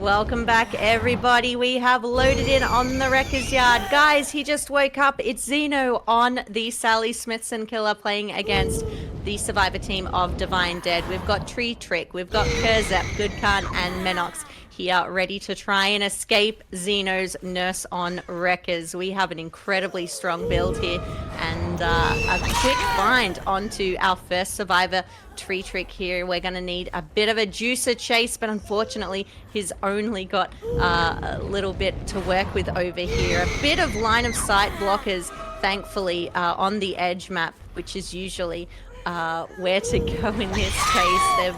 Welcome back, everybody. We have loaded in on the Wrecker's Yard. Guys, he just woke up. It's Xeno on the Sally Smithson killer playing against the survivor team of Divine Dead. We've got Tree Trick, we've got Kurzep, Goodkhan, and Menox here ready to try and escape Xeno's Nurse on Wreckers. We have an incredibly strong build here and a quick find onto our first survivor, Tree Trick here. We're going to need a bit of a juicer chase, but unfortunately he's only got a little bit to work with over here. A bit of line of sight blockers, thankfully, on the edge map, which is usually where to go in this case. They've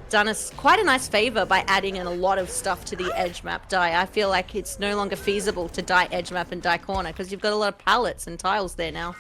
done us quite a nice favor by adding in a lot of stuff to the edge map die. I feel like it's no longer feasible to die edge map and die corner because you've got a lot of pallets and tiles there now.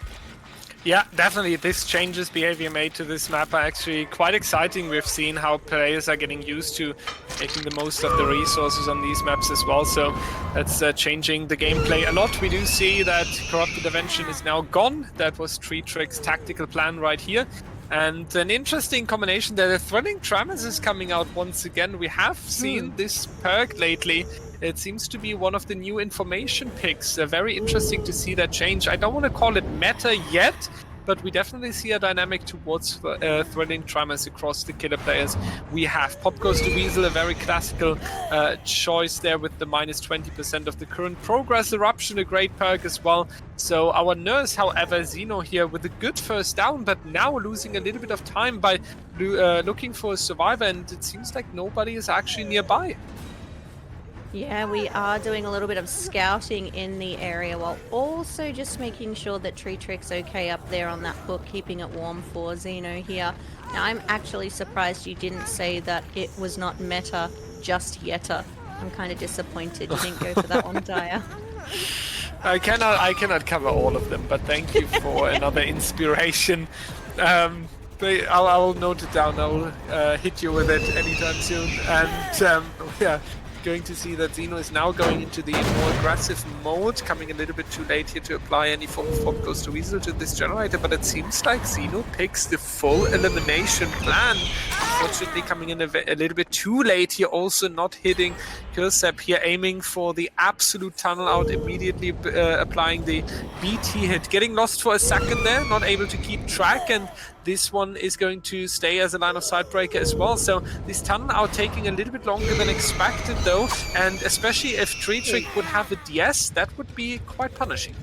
Yeah, definitely. This changes behavior made to this map are actually quite exciting. We've seen how players are getting used to making the most of the resources on these maps as well. So that's changing the gameplay a lot. We do see that Corrupted Invention is now gone. That was Tree Trick's tactical plan right here. And an interesting combination there. The Threading Tremors is coming out once again. We have seen this perk lately. It seems to be one of the new information picks. Very interesting to see that change. I don't want to call it meta yet, but we definitely see a dynamic towards Threading Tremors across the killer players. We have Pop Goes to Weasel, a very classical choice there with the minus 20% of the current progress. Eruption, a great perk as well. So our Nurse, however, Xeno here with a good first down, but now losing a little bit of time by looking for a survivor, and it seems like nobody is actually nearby. Yeah, we are doing a little bit of scouting in the area while also just making sure that Tree Trick's okay up there on that hook, keeping it warm for Xeno here. Now, I'm actually surprised you didn't say that it was not meta, just yeta. I'm kind of disappointed you didn't go for that one, Dyer. I cannot cover all of them, but thank you for another inspiration. I'll note it down. I'll hit you with it anytime soon. And yeah. Going to see that Xeno is now going into the more aggressive mode, coming a little bit too late here to apply any form of Pop Goes to Weasel to this generator, but it seems like Xeno picks the full elimination plan. Unfortunately, coming in a little bit too late here, also not hitting Kurzep here, aiming for the absolute tunnel out, immediately applying the BT hit. Getting lost for a second there, not able to keep track, and this one is going to stay as a line of sight breaker as well. So this tunnel out taking a little bit longer than expected though, and especially if Tree Trick would have a DS, that would be quite punishing.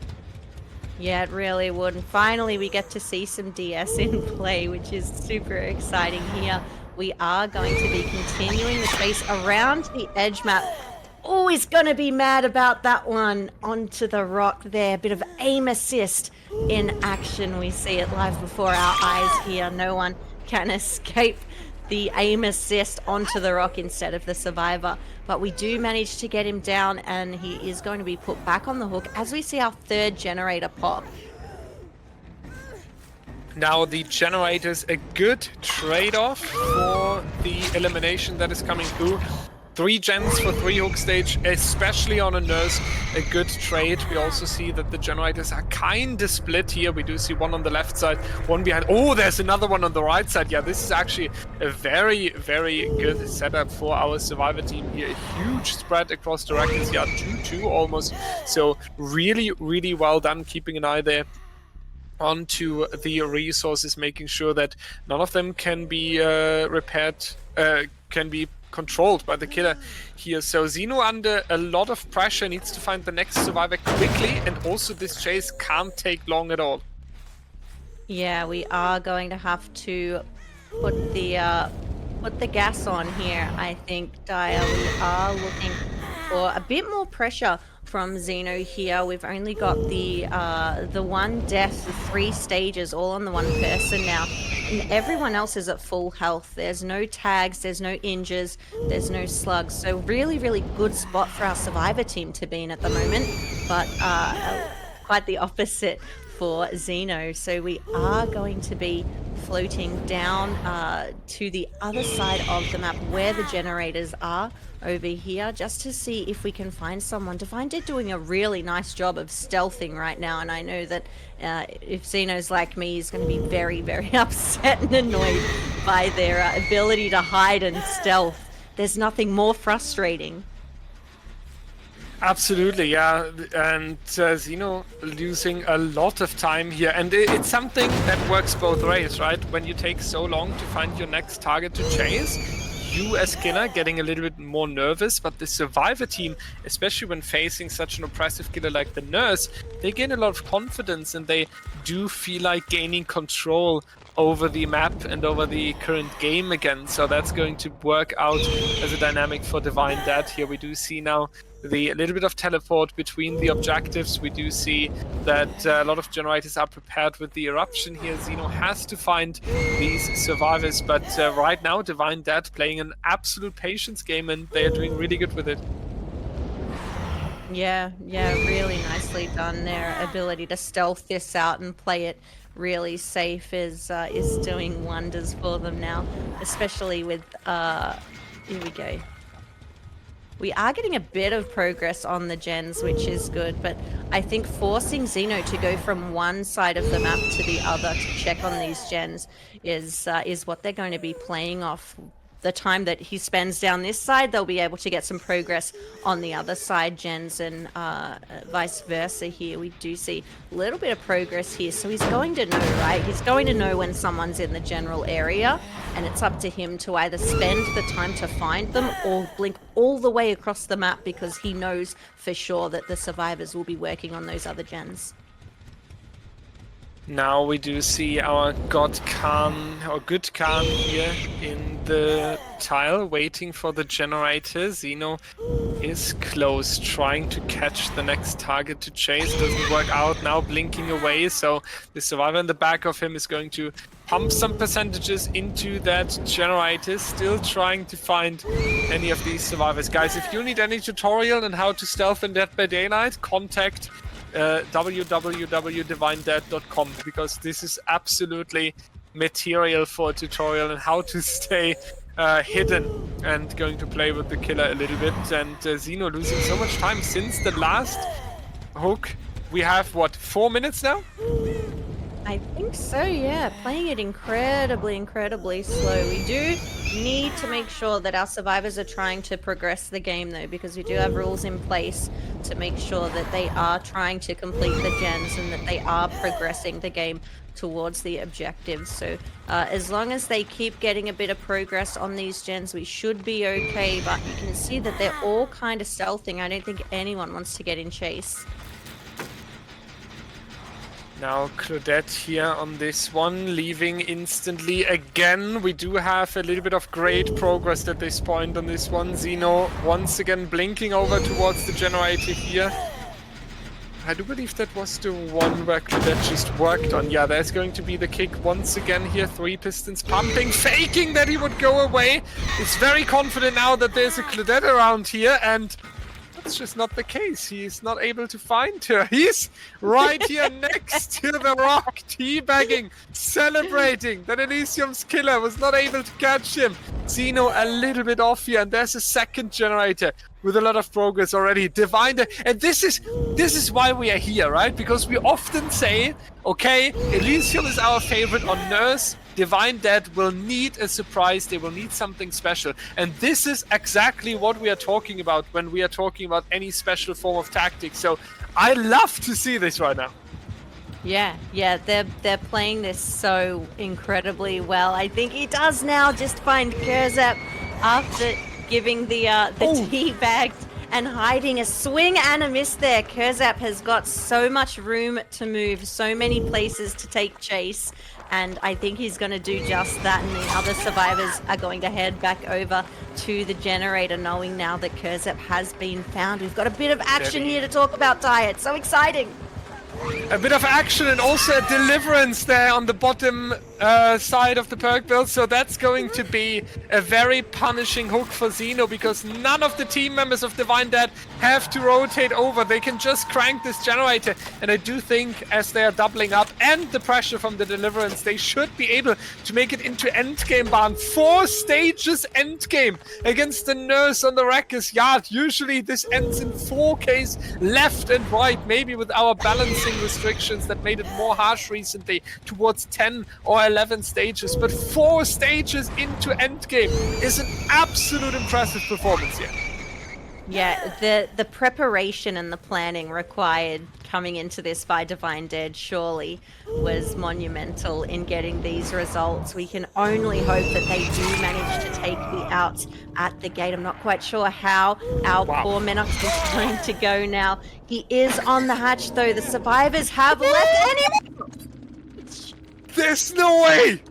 Yeah, it really would. And finally we get to see some DS in play, which is super exciting here. We are going to be continuing the chase around the edge map. Always gonna be mad about that one. Onto the rock there. Bit of aim assist in action. We see it live before our eyes here. No one can escape the aim assist onto the rock instead of the survivor. But we do manage to get him down, and he is going to be put back on the hook as we see our third generator pop. Now the generator's a good trade-off for the elimination that is coming through. 3 gens for 3 hook stage, especially on a Nurse, a good trade. We also see that the generators are kind of split here. We do see one on the left side, one behind. Oh, there's another one on the right side. Yeah, this is actually a very, very good setup for our survivor team here. A huge spread across the Wrecker's Yard, 2-2 almost. So really, really well done, keeping an eye there onto the resources, making sure that none of them can be repaired, can be controlled by the killer here. So Xeno under a lot of pressure, needs to find the next survivor quickly, and also this chase can't take long at all. Yeah, we are going to have to put the gas on here, I think, Dyer. We are looking for a bit more pressure from Xeno here. We've only got the one death, the 3 stages all on the one person now, and everyone else is at full health. There's no tags, there's no injures, there's no slugs. So really, really good spot for our survivor team to be in at the moment, but quite the opposite for Xeno. So we are going to be floating down to the other side of the map where the generators are over here, just to see if we can find someone. Divine Dead doing a really nice job of stealthing right now, and I know that if Xeno's like me, he's going to be very, very upset and annoyed by their ability to hide and stealth there's nothing more frustrating. Absolutely, yeah, and Xeno losing a lot of time here, and it's something that works both ways, right? When you take so long to find your next target to chase, you as killer getting a little bit more nervous, but the survivor team, especially when facing such an oppressive killer like the Nurse, they gain a lot of confidence and they do feel like gaining control over the map and over the current game again. So that's going to work out as a dynamic for Divine Dead. Here we do see now a little bit of teleport between the objectives. We do see that a lot of generators are prepared with the eruption here. Xeno has to find these survivors, but right now Divine Dead playing an absolute patience game, and they are doing really good with it. Yeah, really nicely done. Their ability to stealth this out and play it really safe is doing wonders for them now, especially with here we go. We are getting a bit of progress on the gens, which is good, but I think forcing Xeno to go from one side of the map to the other to check on these gens is what they're going to be playing off. The time that he spends down this side, they'll be able to get some progress on the other side gens, and vice versa here. We do see a little bit of progress here, so he's going to know, right? He's going to know when someone's in the general area, and it's up to him to either spend the time to find them or blink all the way across the map, because he knows for sure that the survivors will be working on those other gens. Now we do see our God Khan, or Good Khan here in the tile, waiting for the generator. Xeno is close, trying to catch the next target to chase. Doesn't work out now, blinking away. So the survivor in the back of him is going to pump some percentages into that generator, still trying to find any of these survivors. Guys, if you need any tutorial on how to stealth in Dead by Daylight, contact www.divinedead.com, because this is absolutely material for a tutorial on how to stay hidden and going to play with the killer a little bit. And Xeno losing so much time since the last hook. We have, what, 4 minutes now? I think so, yeah. Playing it incredibly slow. We do need to make sure that our survivors are trying to progress the game, though, because we do have rules in place to make sure that they are trying to complete the gens and that they are progressing the game towards the objectives. So as long as they keep getting a bit of progress on these gens, we should be okay. But you can see that they're all kind of stealthing. I don't think anyone wants to get in chase. Now Claudette here on this one, leaving instantly again. We do have a little bit of great progress at this point on this one. Xeno once again blinking over towards the generator here. I do believe that was the one where Claudette just worked on. Yeah, there's going to be the kick once again here. 3 pistons pumping, faking that he would go away. He's very confident now that there's a Claudette around here, and that's just not the case. He's not able to find her. He's right here next to the rock, teabagging, celebrating that Elysium's killer was not able to catch him. Xeno a little bit off here, and there's a second generator with a lot of progress already. Divine, and this is why we are here, right? Because we often say, okay, Elysium is our favorite on Nurse. Divine Dead will need a surprise, they will need something special. And this is exactly what we are talking about when we are talking about any special form of tactics. So I love to see this right now. Yeah, they're playing this so incredibly well. I think he does now just find Kurzep after giving the teabag and hiding a swing and a miss there. Kurzep has got so much room to move, so many places to take chase. And I think he's going to do just that, and the other survivors are going to head back over to the generator, knowing now that Kurzep has been found. We've got a bit of action here to talk about, Ty. It's so exciting. A bit of action and also a deliverance there on the bottom side of the perk build. So that's going to be a very punishing hook for Xeno, because none of the team members of Divine Dead have to rotate over. They can just crank this generator. And I do think as they are doubling up and the pressure from the deliverance, they should be able to make it into endgame barn. 4 stages endgame against the Nurse on the Wrecker's Yard. Usually this ends in 4Ks left and right, maybe with our balancing restrictions that made it more harsh recently, towards 10 or 11 stages, but 4 stages into endgame is an absolute impressive performance here. Yeah, the preparation and the planning required coming into this by Divine Dead surely was monumental in getting these results. We can only hope that they do manage to take the outs at the gate. I'm not quite sure how our poor Menox is going to go now. He is on the hatch though. The survivors have left. There's no way!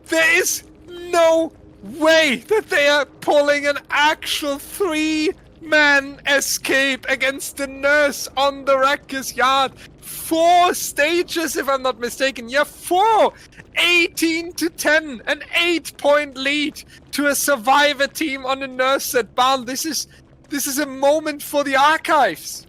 There is no way that they are pulling an actual 3-man escape against the Nurse on the Wrecker's Yard. 4 stages, if I'm not mistaken. Yeah, 4! 18-10, an 8-point lead to a survivor team on the Nurse set. Barn, this is a moment for the archives.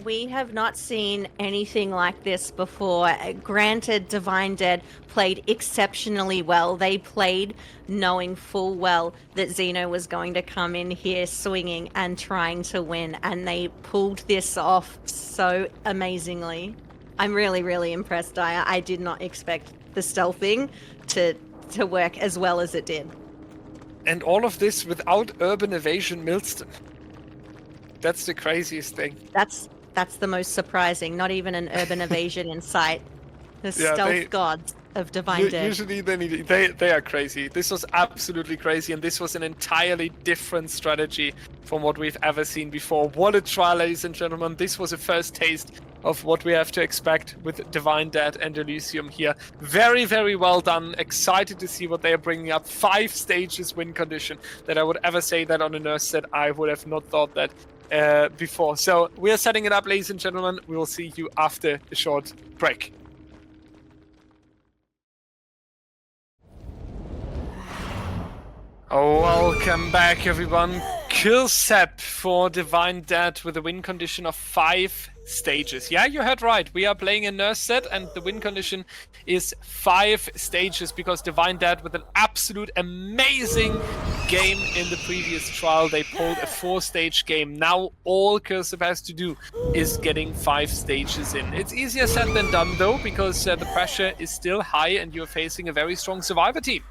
We have not seen anything like this before. Granted, Divine Dead played exceptionally well. They played knowing full well that Xeno was going to come in here swinging and trying to win, and they pulled this off so amazingly. I'm really, really impressed. I did not expect the stealthing to work as well as it did. And all of this without urban evasion Milston. That's the craziest thing. That's the most surprising. Not even an urban evasion in sight. The stealth gods of Divine Dead. Usually they are crazy. This was absolutely crazy, and this was an entirely different strategy from what we've ever seen before. What a trial, ladies and gentlemen. This was a first taste of what we have to expect with Divine Dead and Elysium here. Very, very well done. Excited to see what they are bringing up. 5 stages win condition. That I would ever say that on a Nurse set. I would have not thought that before. So we are setting it up, ladies and gentlemen. We will see you after a short break. Welcome back, everyone. Kill Sep for Divine Dead with a win condition of 5 stages. Yeah, you heard right. We are playing a Nurse set, and the win condition is 5 stages because Divine Dead, with an absolute amazing game in the previous trial, they pulled a 4-stage game. Now all Kill Sep has to do is getting 5 stages in. It's easier said than done though, because the pressure is still high and you're facing a very strong survivor team.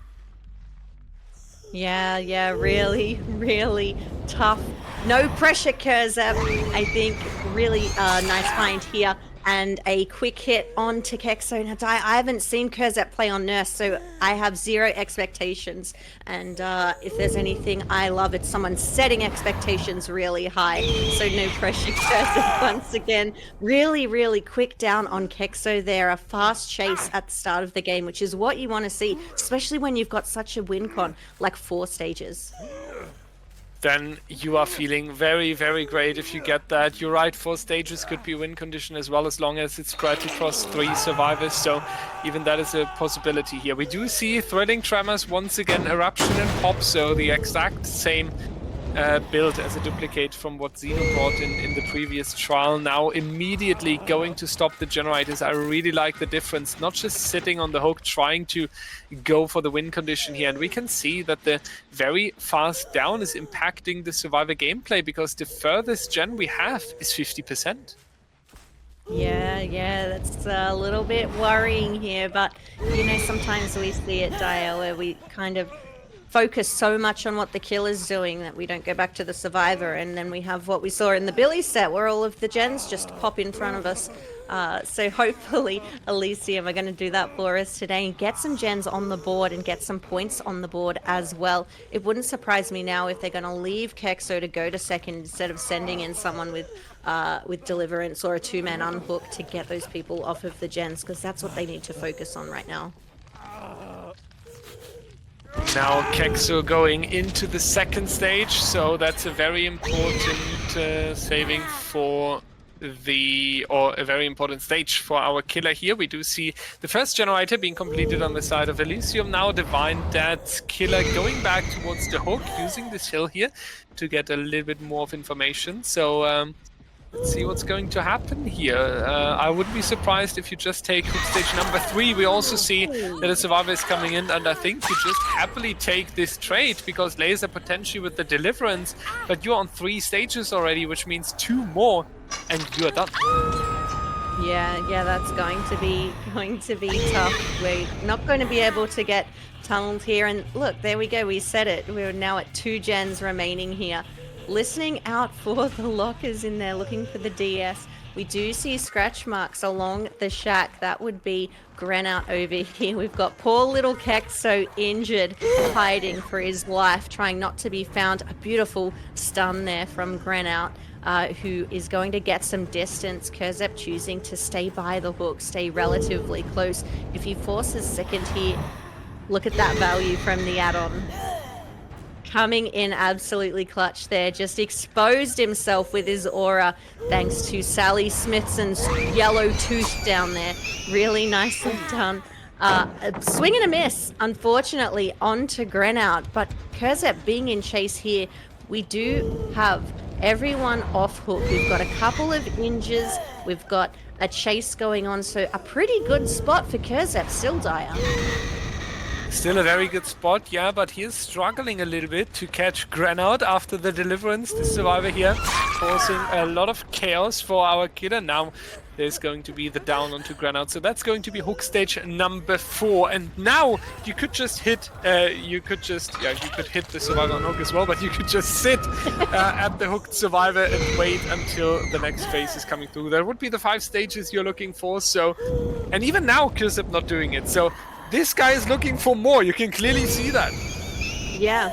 Yeah, really, really tough. No pressure, Kurzep. I think really nice find here. And a quick hit on to Kexo. Now, I haven't seen Kurzep play on Nurse, so I have 0 expectations. And if there's anything I love, it's someone setting expectations really high. So no pressure, Kurzep once again. Really, really quick down on Kexo there. A fast chase at the start of the game, which is what you want to see, especially when you've got such a win con, like 4 stages. Then you are feeling very, very great if you get that. You're right, 4 stages could be win condition as well, as long as it's spread across 3 survivors. So even that is a possibility here. We do see Thrilling Tremors once again, Eruption and Pop, so the exact same build as a duplicate from what Xeno brought in the previous trial. Now immediately going to stop the generators. I really like the difference, not just sitting on the hook trying to go for the win condition here, and we can see that the very fast down is impacting the survivor gameplay, because the furthest gen we have is 50%. Yeah, that's a little bit worrying here, but you know, sometimes we see it, Daya, where we kind of focus so much on what the killer's doing that we don't go back to the survivor, and then we have what we saw in the Billy set where all of the gens just pop in front of us. So hopefully Elysium are going to do that for us today and get some gens on the board and get some points on the board as well. It wouldn't surprise me now if they're going to leave Kexo to go to second instead of sending in someone with Deliverance or a 2-man unhook to get those people off of the gens, because that's what they need to focus on right now. Now Kexo going into the 2nd stage, so that's a very important saving for a very important stage for our killer here. We do see the first generator being completed on the side of Elysium. Now Divine Dead's killer going back towards the hook, using this hill here to get a little bit more of information. So let's see what's going to happen here. I wouldn't be surprised if you just take hook stage number 3. We also see that a survivor is coming in, and I think you just happily take this trade, because laser potentially with the Deliverance, but you're on 3 stages already, which means 2 more, and you are done. Yeah, that's going to be tough. We're not going to be able to get tunneled here. And look, there we go. We said it. We're now at 2 gens remaining here. Listening out for the lockers in there, looking for the DS. We do see scratch marks along the shack. That would be Grenout over here. We've got poor little Kexo injured, hiding for his life, trying not to be found. A beautiful stun there from Grenout. Who is going to get some distance. Kurzep choosing to stay by the hook, stay relatively close. If he forces second here, look at that value from the add-on. Coming in absolutely clutch there, just exposed himself with his aura thanks to Sally Smithson's yellow tooth down there. Really nicely done. A swing and a miss, unfortunately, onto Grenout, but Kurzep being in chase here, we do have everyone off hook. We've got a couple of injures. We've got a chase going on. So a pretty good spot for Kurzep. Still dire. Still a very good spot, yeah, but he is struggling a little bit to catch Grenout after the deliverance. The survivor here causing a lot of chaos for our killer. Now there's going to be the down onto Grenout. So that's going to be hook stage number 4. And now you could just hit, you could hit the survivor on hook as well, but you could just sit at the hooked survivor and wait until the next phase is coming through. That would be the 5 stages you're looking for. So, and even now, Kurzep not doing it. So this guy is looking for more. You can clearly see that. Yeah.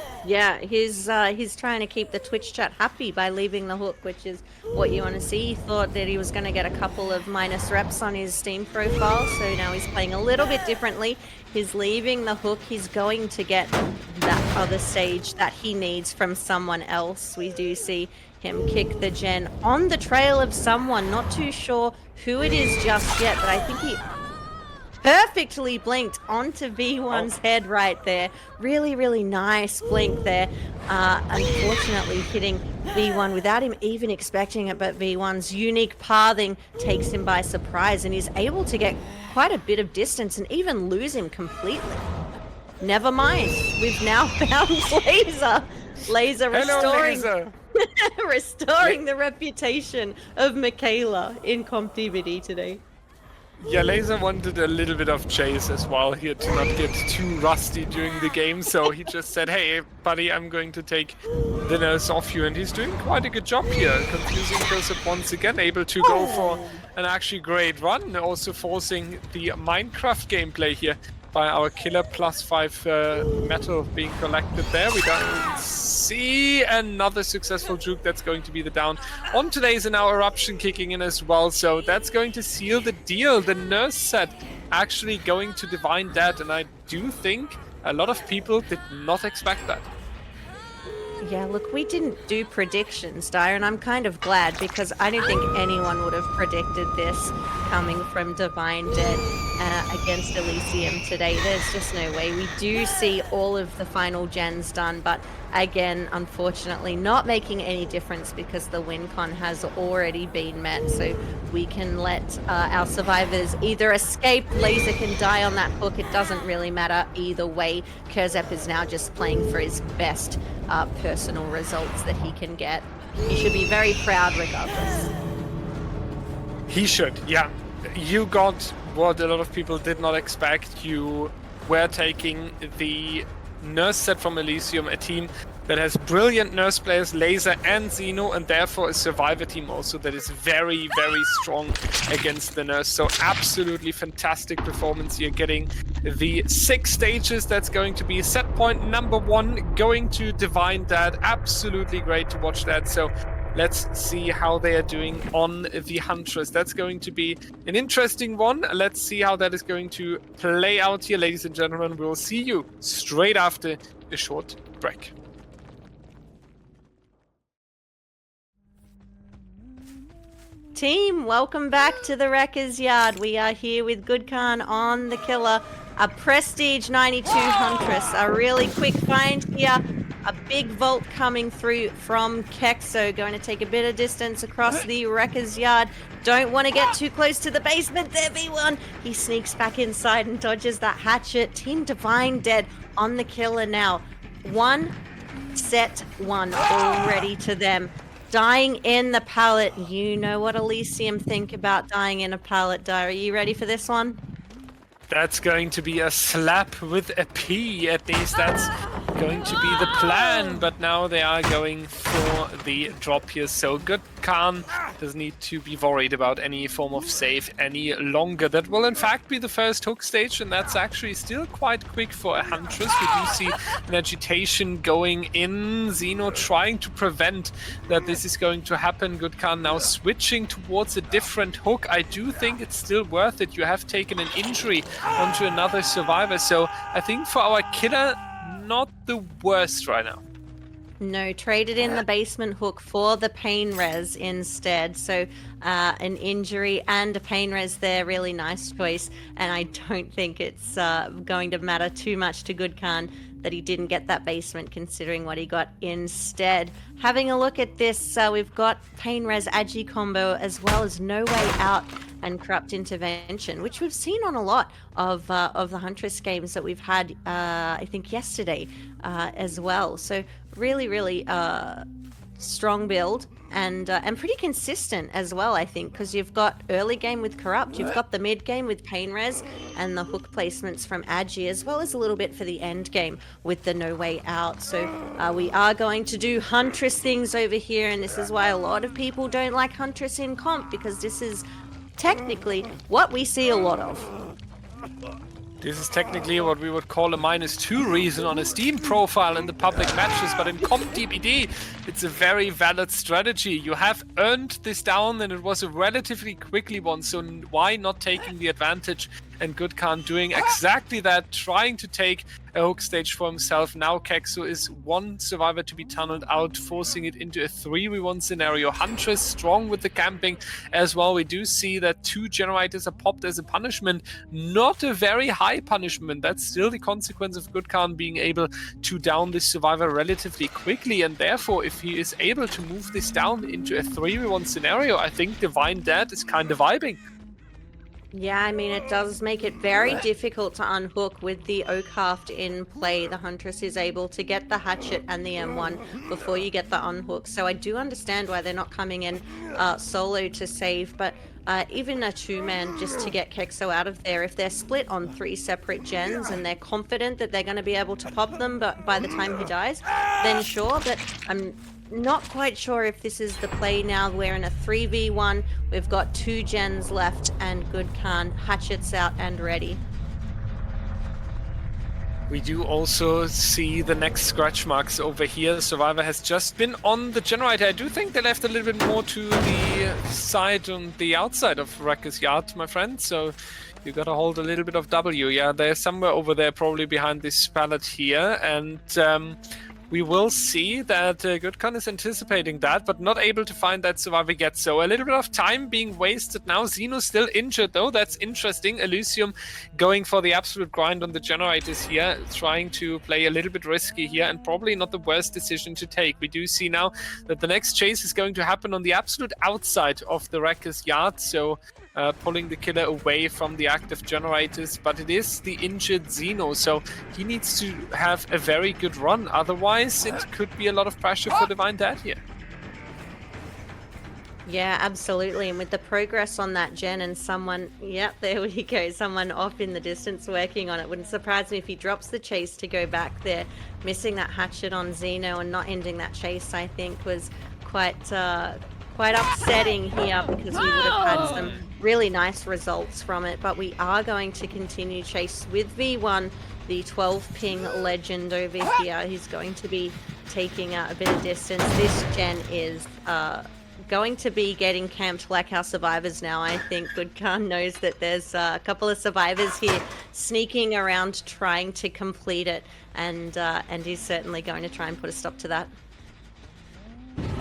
He's trying to keep the Twitch chat happy by leaving the hook, which is what you want to see. He thought that he was going to get a couple of minus reps on his Steam profile, so now he's playing a little bit differently. He's leaving the hook. He's going to get that other stage that he needs from someone else. We do see him kick the gen on the trail of someone. Not too sure who it is just yet, but I think he perfectly blinked onto V1's head right there. Really nice blink there. Unfortunately hitting V1 without him even expecting it, but V1's unique pathing takes him by surprise and he's able to get quite a bit of distance and even lose him completely. Never mind, we've now found Laser. Laser restoring, Hello, Laser. restoring the reputation of Michaela in Comp DBD today. Yeah, Laser wanted a little bit of chase as well here to not get too rusty during the game, so he just said, hey buddy, I'm going to take the nurse off you, and he's doing quite a good job here, confusing Kurzep once again, able to go for an actually great run, also forcing the Minecraft gameplay here by our killer. +5 metal being collected there. We don't see another successful juke. That's going to be the down on today's, and our eruption kicking in as well. So that's going to seal the deal. The nurse set actually going to Divine Dead, and I do think a lot of people did not expect that. Yeah, look, we didn't do predictions, Dire, and I'm kind of glad because I don't think anyone would have predicted this coming from Divine Dead against Elysium today. There's just no way. We do see all of the final gens done, but again, unfortunately, not making any difference because the win con has already been met. So we can let our survivors either escape, Laser can die on that hook. It doesn't really matter either way. Kurzep is now just playing for his best personal results that he can get. He should be very proud regardless. He should, yeah. You got what a lot of people did not expect. You were taking the nurse set from Elysium, a team that has brilliant nurse players, Laser and Xeno, and therefore a survivor team also that is very strong against the nurse. So absolutely fantastic performance here, getting the 6 stages. That's going to be set point number 1 going to Divine Dead. Absolutely great to watch that. So let's see how they are doing on the Huntress. That's going to be an interesting one. Let's see how that is going to play out here, ladies and gentlemen. We'll see you straight after a short break. Team, welcome back to the Wrecker's Yard. We are here with Goodkhan on the killer, a Prestige 92 Huntress, a really quick find here. A big vault coming through from Kexo, going to take a bit of distance across the Wrecker's Yard. Don't want to get too close to the basement there, V1. He sneaks back inside and dodges that hatchet. Team Divine Dead on the killer now. 1 set 1 already to them. Dying in the pallet. You know what Elysium think about dying in a pallet, Di. Are you ready for this one? That's going to be a slap with a P. At least that's going to be the plan. But now they are going for the drop here. So Good Khan doesn't need to be worried about any form of save any longer. That will in fact be the first hook stage, and that's actually still quite quick for a Huntress. We do see an agitation going in. Zeno trying to prevent that this is going to happen. Good Khan now switching towards a different hook. I do think it's still worth it. You have taken an injury onto another survivor, so I think for our killer, not the worst right now. No, traded in the basement hook for the pain res instead. So an injury and a pain res there, really nice choice. And I don't think it's going to matter too much to Good Khan that he didn't get that basement, considering what he got instead. Having a look at this, we've got pain res agi combo as well as no way out and corrupt intervention, which we've seen on a lot of the Huntress games that we've had, I think yesterday as well. So really strong build and pretty consistent as well, I think, because you've got early game with corrupt, you've got the mid game with pain res and the hook placements from agi, as well as a little bit for the end game with the no way out. So we are going to do Huntress things over here, and this is why a lot of people don't like Huntress in comp, because this is technically what we see a lot of. This is technically what we would call a -2 reason on a Steam profile in the public matches, but in comp DBD, it's a very valid strategy. You have earned this down, and it was a relatively quickly one, so why not taking the advantage? And Good Khan doing exactly that, trying to take a hook stage for himself. Now Kexo is one survivor to be tunneled out, forcing it into a 3v1 scenario. Huntress strong with the camping as well. We do see that 2 generators are popped as a punishment. Not a very high punishment. That's still the consequence of Good Khan being able to down this survivor relatively quickly. And therefore, if he is able to move this down into a 3v1 scenario, I think Divine Dead is kind of vibing. Yeah, I mean, it does make it very difficult to unhook with the Oakhaft in play. The Huntress is able to get the hatchet and the M1 before you get the unhook. So I do understand why they're not coming in solo to save, but even a 2-man just to get Kexo out of there. If they're split on 3 separate gens and they're confident that they're going to be able to pop them, but by the time he dies, then sure. But I'm not quite sure if this is the play now. We're in a 3v1. We've got 2 gens left, and Good Khan hatchets out and ready. We do also see the next scratch marks over here. The survivor has just been on the generator. I do think they left a little bit more to the side on the outside of Wrecker's Yard, my friend. So you gotta hold a little bit of W. Yeah, they're somewhere over there, probably behind this pallet here. And we will see that Good Khan is anticipating that, but not able to find that survivor yet. So a little bit of time being wasted now. Zeno's still injured, though. That's interesting. Elysium going for the absolute grind on the generators here, trying to play a little bit risky here, and probably not the worst decision to take. We do see now that the next chase is going to happen on the absolute outside of the Wrecker's Yard, so pulling the killer away from the active generators, but it is the injured Zeno, so he needs to have a very good run. Otherwise, it could be a lot of pressure for Divine Dead here. Yeah, absolutely. And with the progress on that gen and someone, yep, there we go, someone off in the distance working on it. Wouldn't surprise me if he drops the chase to go back there. Missing that hatchet on Zeno and not ending that chase, I think, was quite upsetting here, because we would have had some really nice results from it. But we are going to continue chase with V1, the 12 ping legend over here. He's going to be taking a bit of distance. This gen is going to be getting camped like our survivors now. I think Good Khan knows that there's a couple of survivors here sneaking around trying to complete it, and he's certainly going to try and put a stop to that.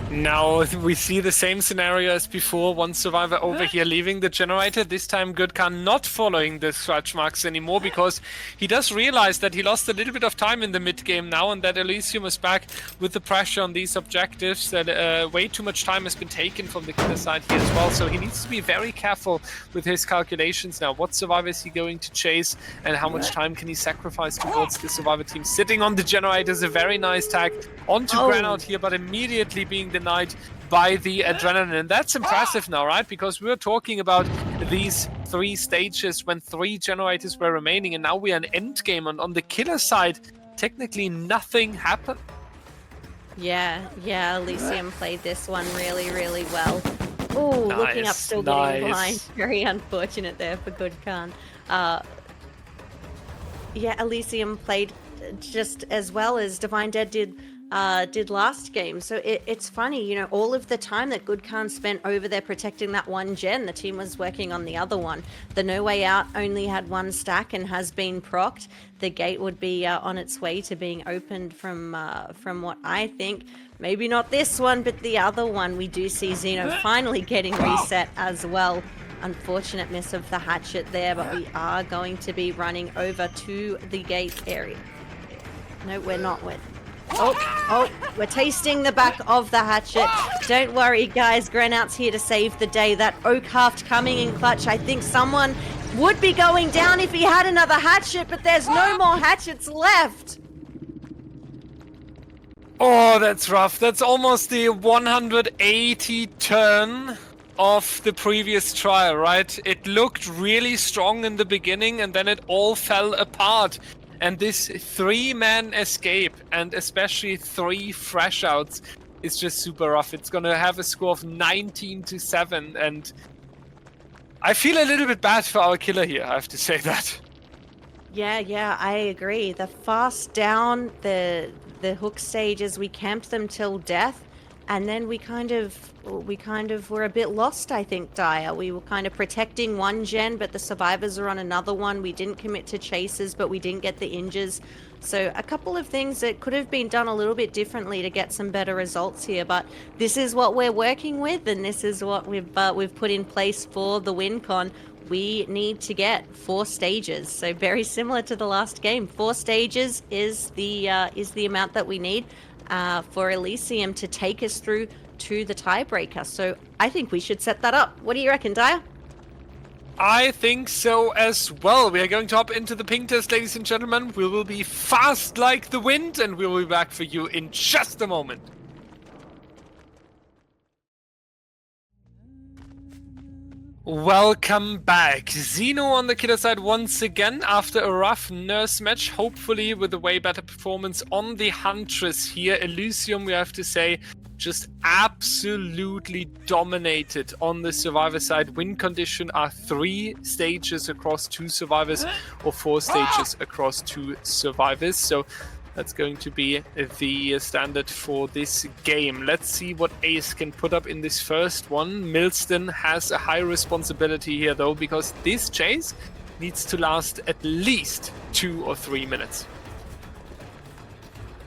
Now we see the same scenario as before. One survivor over here leaving the generator. This time Good Khan not following the scratch marks anymore, because he does realize that he lost a little bit of time in the mid game now, and that Elysium is back with the pressure on these objectives. That way too much time has been taken from the killer side here as well. So he needs to be very careful with his calculations now. What survivor is he going to chase, and how much time can he sacrifice towards the survivor team? Sitting on the generator is a very nice tag onto Granout here, but immediately being denied by the adrenaline. That's impressive now, right? Because we're talking about these 3 stages when 3 generators were remaining, and now we are an end game. On the killer side, technically nothing happened. Yeah, Elysium played this one really, really well. Oh, looking up, still getting blind. Very unfortunate there for Good Khan. Yeah, Elysium played just as well as Divine Dead did last game. So it's funny, you know, all of the time that Good Khan spent over there protecting that one gen, the team was working on the other one. The No Way Out only had 1 stack and has been procced. The gate would be on its way to being opened from what I think. Maybe not this one, but the other one. We do see Xeno finally getting reset as well. Unfortunate miss of the hatchet there, but we are going to be running over to the gate area. No, we're not. We're tasting the back of the hatchet. Don't worry, guys. Grenout's here to save the day. That Oak Haft coming in clutch. I think someone would be going down if he had another hatchet, but there's no more hatchets left. Oh, that's rough. That's almost the 180 turn of the previous trial, right? It looked really strong in the beginning, and then it all fell apart. And this 3-man escape, and especially 3 fresh outs, is just super rough. It's gonna have a score of 19-7, and I feel a little bit bad for our killer here, I have to say that. Yeah, I agree. The fast down, the hook stages, we camped them till death, and then we kind of were a bit lost, I think, Dyer. We were kind of protecting one gen, but the survivors are on another one. We didn't commit to chases, but we didn't get the injures. So a couple of things that could have been done a little bit differently to get some better results here. But this is what we're working with, and this is what we've put in place for the WinCon. We need to get 4 stages. So very similar to the last game. 4 stages is the amount that we need for Elysium to take us through to the tiebreaker. So I think we should set that up. What do you reckon, Dyer? I think so as well. We are going to hop into the ping test, ladies and gentlemen. We will be fast like the wind, and we will be back for you in just a moment. Welcome back. Xeno on the killer side once again after a rough Nurse match, hopefully with a way better performance on the Huntress here. Elysium, we have to say, just absolutely dominated on the survivor side. Win condition are 3 stages across 2 survivors or 4 stages across 2 survivors. So that's going to be the standard for this game. Let's see what Ace can put up in this first one. Milston has a high responsibility here though, because this chase needs to last at least 2 or 3 minutes.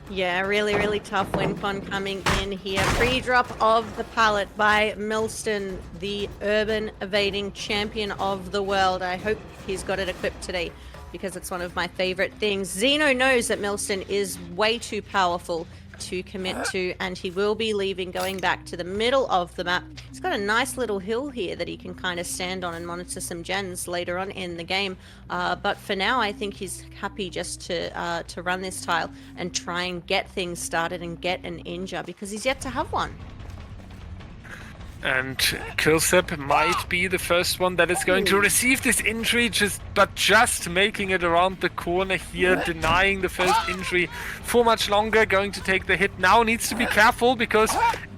Yeah, really tough WinCon coming in here. Pre-drop of the pallet by Milston, the urban evading champion of the world. I hope he's got it equipped today, because it's one of my favorite things. Xeno knows that Milston is way too powerful to commit to, and he will be leaving, going back to the middle of the map. He's got a nice little hill here that he can kind of stand on and monitor some gens later on in the game. But for now, I think he's happy just to run this tile and try and get things started and get an injure, because he's yet to have one. And Killsep might be the first one that is going to receive this injury, but just making it around the corner here, denying the first injury for much longer, going to take the hit now. Needs to be careful, because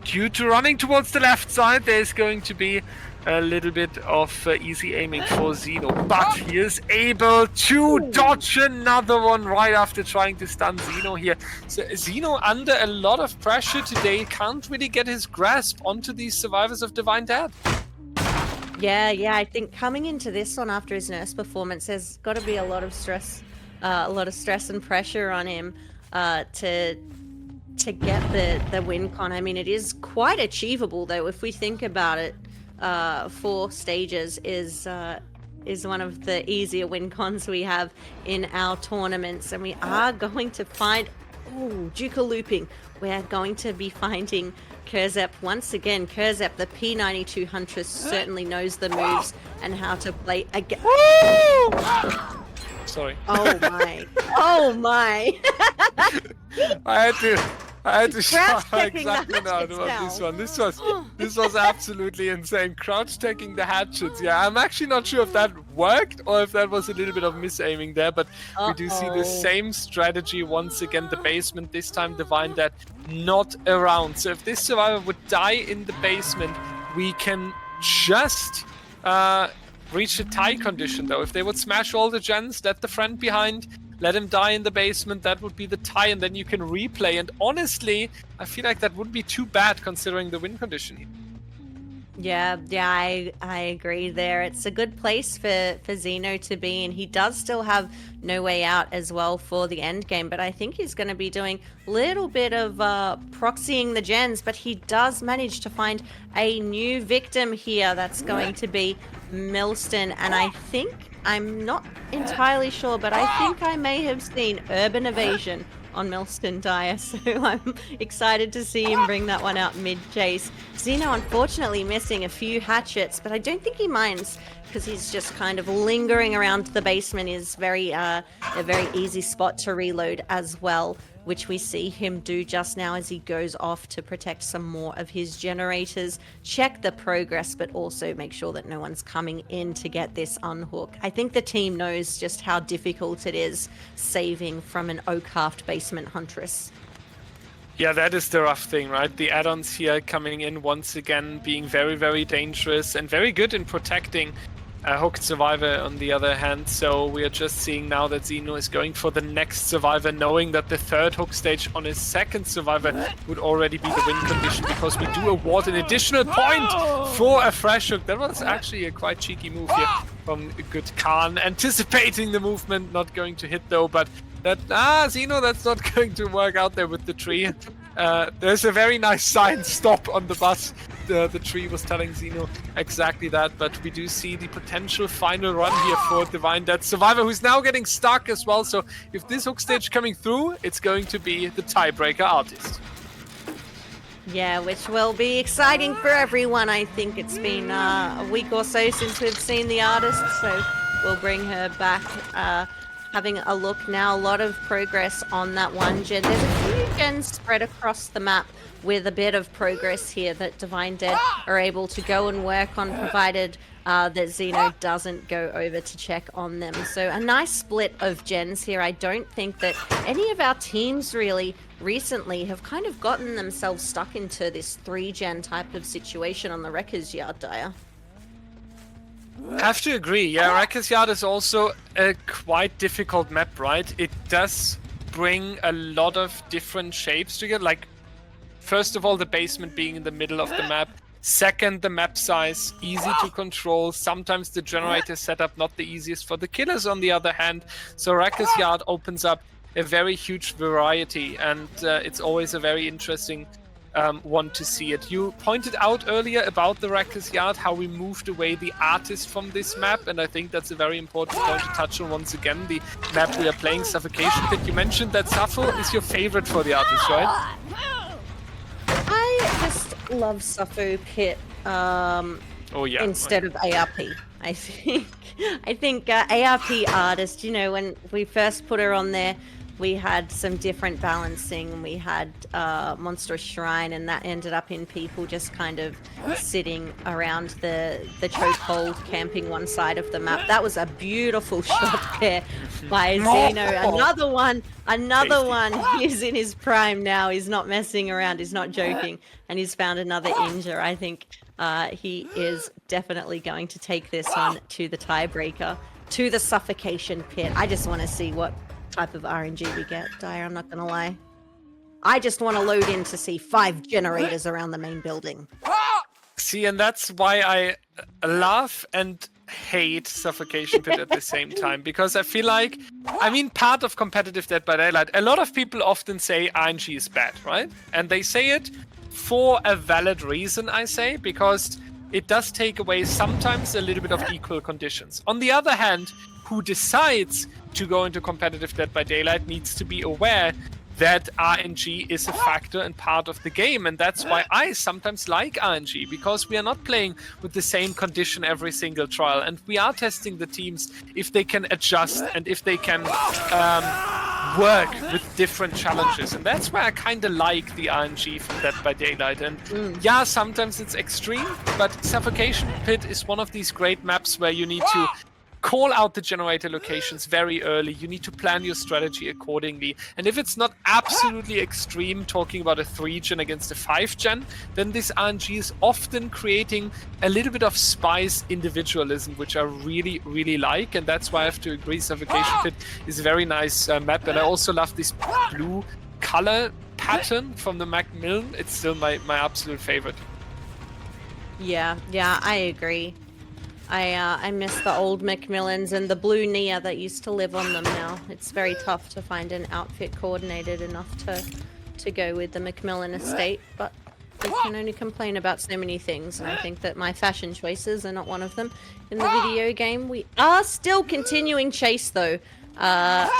due to running towards the left side, there's going to be a little bit of easy aiming for Xeno, but he is able to dodge another one right after trying to stun Xeno here. So Xeno under a lot of pressure today, can't really get his grasp onto these survivors of Divine Dead. Yeah, I think coming into this one after his Nurse performance, there's got to be a lot of stress and pressure on him to get the WinCon. I mean, it is quite achievable though if we think about it. 4 stages is one of the easier WinCons we have in our tournaments, and we are going to find Duca looping. We're going to be finding Kurzep once again. Kurzep, the P92 Huntress, certainly knows the moves and how to play again. Sorry. Oh my! Oh my! I I had to Crouch shout checking the exactly now hatchets about now. this one. This was absolutely insane. Crouch taking the hatchets. Yeah, I'm actually not sure if that worked or if that was a little bit of misaiming there, but we do see the same strategy once again. The basement, this time Divine Dead not around. So if this survivor would die in the basement, we can just reach a tie condition though. If they would smash all the gens, let the friend behind, let him die in the basement, that would be the tie, and then you can replay. And honestly, I feel like that wouldn't be too bad considering the win condition here. Yeah, I agree there. It's a good place for Xeno to be, and he does still have no way out as well for the end game, but I think he's going to be doing a little bit of proxying the gens, but he does manage to find a new victim here. That's going to be Milston, and I think, I'm not entirely sure, but I think I may have seen Urban Evasion on Milston Dyer, so I'm excited to see him bring that one out mid-chase. Xeno unfortunately missing a few hatchets, but I don't think he minds because he's just kind of lingering around the basement. Is very a very easy spot to reload as well, which we see him do just now as he goes off to protect some more of his generators, check the progress, but also make sure that no one's coming in to get this unhook. I think the team knows just how difficult it is saving from an oak-halved basement Huntress. Yeah, that is the rough thing, right? The add-ons here coming in once again, being very, very dangerous and very good in protecting a hooked survivor on the other hand. So we are just seeing now that Xeno is going for the next survivor, knowing that the third hook stage on his second survivor would already be the win condition, because we do award an additional point for a fresh hook. That was actually a quite cheeky move here from good Khan, anticipating the movement, not going to hit though, but that, Xeno, that's not going to work out there with the tree. There's a very nice sign, stop, on the bus. The tree was telling Xeno exactly that, but we do see the potential final run here for Divine Dead survivor, who's now getting stuck as well. So if this hook stage coming through, it's going to be the tiebreaker Artist. Yeah, which will be exciting for everyone. I think it's been a week or so since we've seen the Artist, so we'll bring her back. Having a look now, a lot of progress on that one gen. There's a few gens spread across the map with a bit of progress here that Divine Dead are able to go and work on, provided that Xeno doesn't go over to check on them. So a nice split of gens here. I don't think that any of our teams really recently have kind of gotten themselves stuck into this 3-gen type of situation on the Wrecker's Yard, Dyer. I have to agree. Yeah, Wrecker's Yard is also a quite difficult map, right? It does bring a lot of different shapes together. Like, first of all, the basement being in the middle of the map. Second, the map size, easy to control. Sometimes the generator setup not the easiest for the killers on the other hand. So Wrecker's Yard opens up a very huge variety, and it's always a very interesting one to see it. You pointed out earlier about the Wrecker's Yard, how we moved away the Artist from this map, and I think that's a very important point to touch on once again. The map we are playing, Suffocation Pit. You mentioned that Sappho is your favorite for the Artist, right? I just love Sappho Pit instead of ARP. I think ARP Artist, you know, when we first put her on there, we had some different balancing. We had Monstrous Shrine, and that ended up in people just kind of sitting around the chokehold, camping one side of the map. That was a beautiful shot there by Xeno. Another one. He's in his prime now. He's not messing around. He's not joking. And he's found another injure. I think he is definitely going to take this one to the tiebreaker, to the Suffocation Pit. I just want to see what type of RNG we get, Dyer, I'm not gonna lie. I just want to load in to see 5 generators around the main building. See, and that's why I love and hate Suffocation Pit at the same time, because I feel like, I mean, part of competitive Dead by Daylight, a lot of people often say RNG is bad, right? And they say it for a valid reason, I say, because it does take away sometimes a little bit of equal conditions. On the other hand, who decides to go into competitive Dead by Daylight needs to be aware that RNG is a factor and part of the game, and that's why I sometimes like RNG, because we are not playing with the same condition every single trial, and we are testing the teams if they can adjust and if they can work with different challenges, and that's where I kind of like the RNG from Dead by Daylight. And yeah, sometimes it's extreme, but Suffocation Pit is one of these great maps where you need to call out the generator locations very early. You need to plan your strategy accordingly. And if it's not absolutely extreme, talking about a 3-gen against a 5-gen, then this RNG is often creating a little bit of spice individualism, which I really, really like. And that's why I have to agree, Suffocation Pit is a very nice map. And I also love this blue color pattern from the Macmillan. It's still my absolute favorite. Yeah, I agree. I miss the old Macmillans and the blue Nia that used to live on them now. It's very tough to find an outfit coordinated enough to go with the Macmillan estate, but I can only complain about so many things, and I think that my fashion choices are not one of them in the video game. We are still continuing chase though,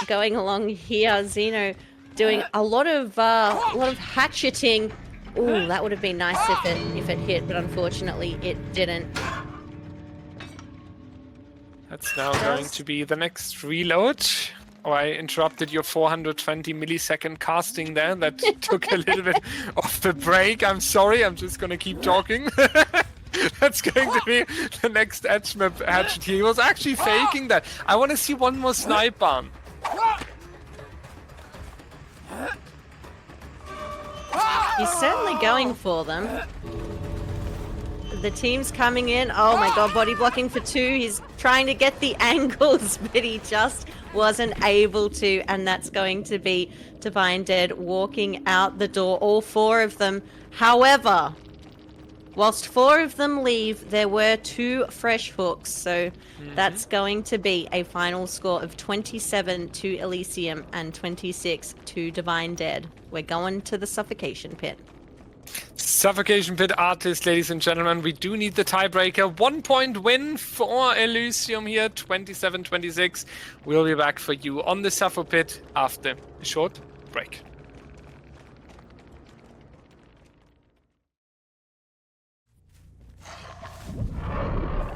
going along here. Xeno doing a lot of hatcheting. Ooh, that would have been nice if it hit, but unfortunately it didn't. That's now going to be the next reload. Oh, I interrupted your 420 millisecond casting there. That took a little bit off the break. I'm sorry, I'm just going to keep talking. That's going to be the next edge map hatchet. He was actually faking that. I want to see one more snipe bomb. He's certainly going for them. The team's coming in. Oh my god, body blocking for 2. He's trying to get the angles, but he just wasn't able to. And that's going to be Divine Dead walking out the door, all 4 of them. However, whilst 4 of them leave, there were 2 fresh hooks. So that's going to be a final score of 27 to Elysium and 26 to Divine Dead. We're going to the Suffocation Pit. Suffocation Pit Artist, ladies and gentlemen. We do need the tiebreaker. 1-point win for Elysium here, 27-26. We'll be back for you on the Suffo Pit after a short break.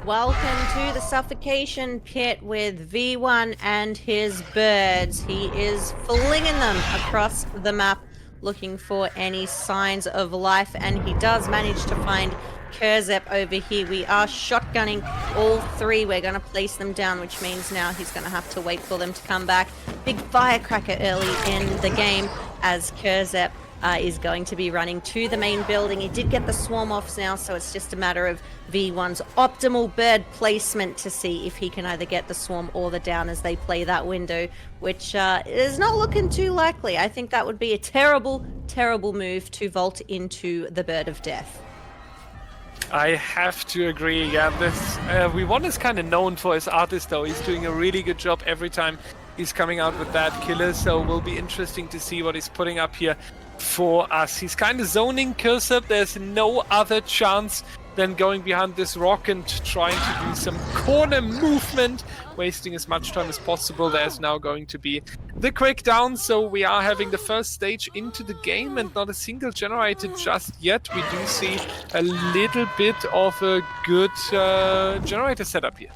Welcome to the Suffocation Pit with V1 and his birds. He is flinging them across the map, looking for any signs of life, and he does manage to find Kurzep over here. We are shotgunning all 3. We're going to place them down, which means now he's going to have to wait for them to come back. Big firecracker early in the game as Kurzep is going to be running to the main building. He did get the swarm off now, so it's just a matter of V1's optimal bird placement to see if he can either get the swarm or the down as they play that window, which is not looking too likely. I think that would be a terrible, terrible move to vault into the Bird of Death. I have to agree. Yeah, this V1 is kind of known for his artist, though. He's doing a really good job every time he's coming out with that killer, so will be interesting to see what he's putting up here for us. He's kind of zoning Kurzep. There's no other chance than going behind this rock and trying to do some corner movement, wasting as much time as possible. There's now going to be the quick down, so we are having the first stage into the game and not a single generator just yet. We do see a little bit of a good generator setup here.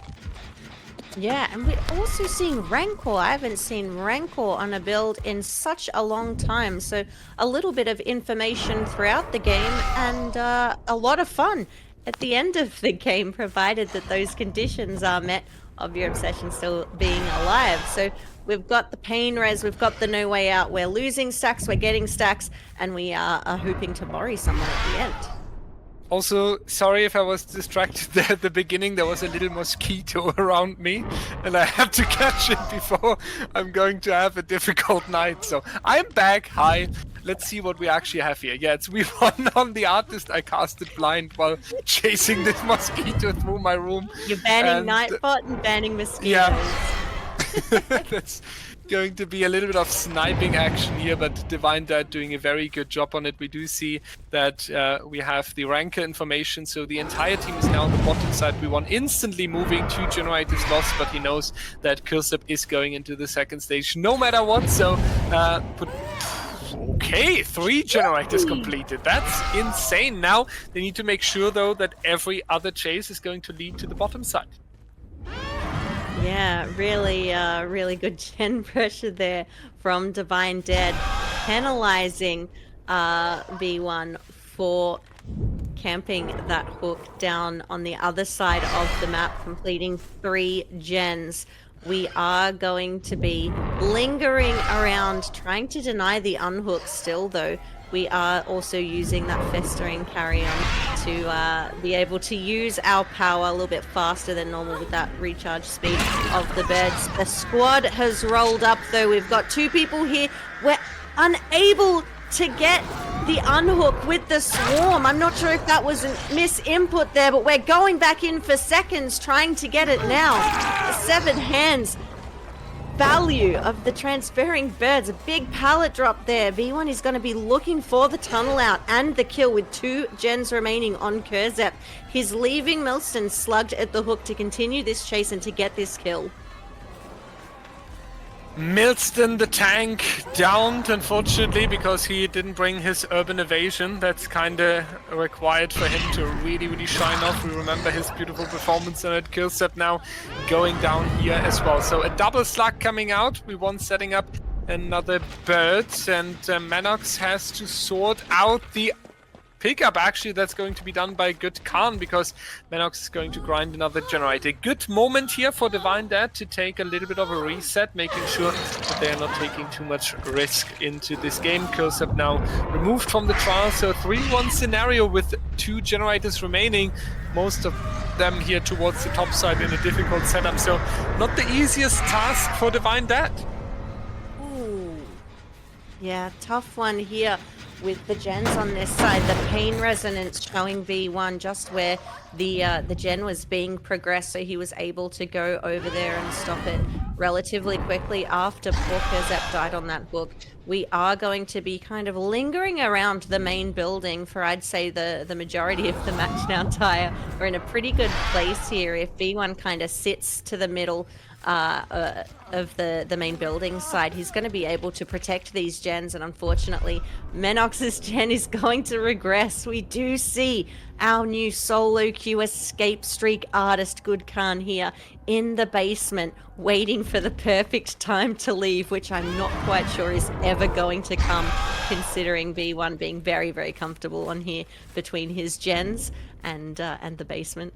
Yeah, and we're also seeing Rancor. I haven't seen Rancor on a build in such a long time, so a little bit of information throughout the game and a lot of fun at the end of the game, provided that those conditions are met of your obsession still being alive. So we've got the pain res, we've got the no way out, we're losing stacks, we're getting stacks, and we are hoping to bury someone at the end. Also, sorry if I was distracted there at the beginning. There was a little mosquito around me, and I have to catch it before I'm going to have a difficult night. So I'm back. Hi. Let's see what we actually have here. Yeah, it's V1 on the artist. I casted blind while chasing this mosquito through my room. You're banning Nightbot and banning mosquitoes. Yeah. That's going to be a little bit of sniping action here, but Divine Dead doing a very good job on it. We do see that we have the ranker information, so the entire team is now on the bottom side. V1 instantly moving, 2 generators lost, but he knows that Kurzep is going into the second stage no matter what, so okay, 3 generators completed. That's insane. Now they need to make sure, though, that every other chase is going to lead to the bottom side. Yeah, really good gen pressure there from Divine Dead, penalizing V1 for camping that hook down on the other side of the map, completing 3 gens. We are going to be lingering around, trying to deny the unhook still, though. We are also using that festering carry-on to be able to use our power a little bit faster than normal with that recharge speed of the beds. The squad has rolled up, though. We've got 2 people here. We're unable to get the unhook with the swarm. I'm not sure if that was a misinput there, but we're going back in for seconds trying to get it now. The 7 hands value of the transferring birds, a big pallet drop there. V1 is going to be looking for the tunnel out and the kill with 2 gens remaining on Kurzep. He's leaving Milston slugged at the hook to continue this chase and to get this kill. Milston, the tank, downed, unfortunately, because he didn't bring his urban evasion. That's kind of required for him to really shine off. We remember his beautiful performance on it. Killstep now going down here as well. So a double slug coming out. We want setting up another bird, and Manox has to sort out the pickup. Actually, that's going to be done by Good Khan, because Manox is going to grind another generator. Good moment here for Divine Dead to take a little bit of a reset, making sure that they are not taking too much risk into this game. Killsep now removed from the trial, so 3-1 scenario with 2 generators remaining. Most of them here towards the top side in a difficult setup, so not the easiest task for Divine Dead. Ooh. Yeah, tough one here with the gens on this side. The pain resonance showing V1 just where the gen was being progressed, so he was able to go over there and stop it relatively quickly after poor Kurzep died on that hook. We are going to be kind of lingering around the main building for, I'd say, the majority of the match now, Tyre. We're in a pretty good place here. If V1 kind of sits to the middle of the main building side, he's going to be able to protect these gens, and unfortunately Menox's gen is going to regress. We do see our new solo queue escape streak artist Good Khan here in the basement waiting for the perfect time to leave, which I'm not quite sure is ever going to come, considering V1 being very comfortable on here between his gens and the basement.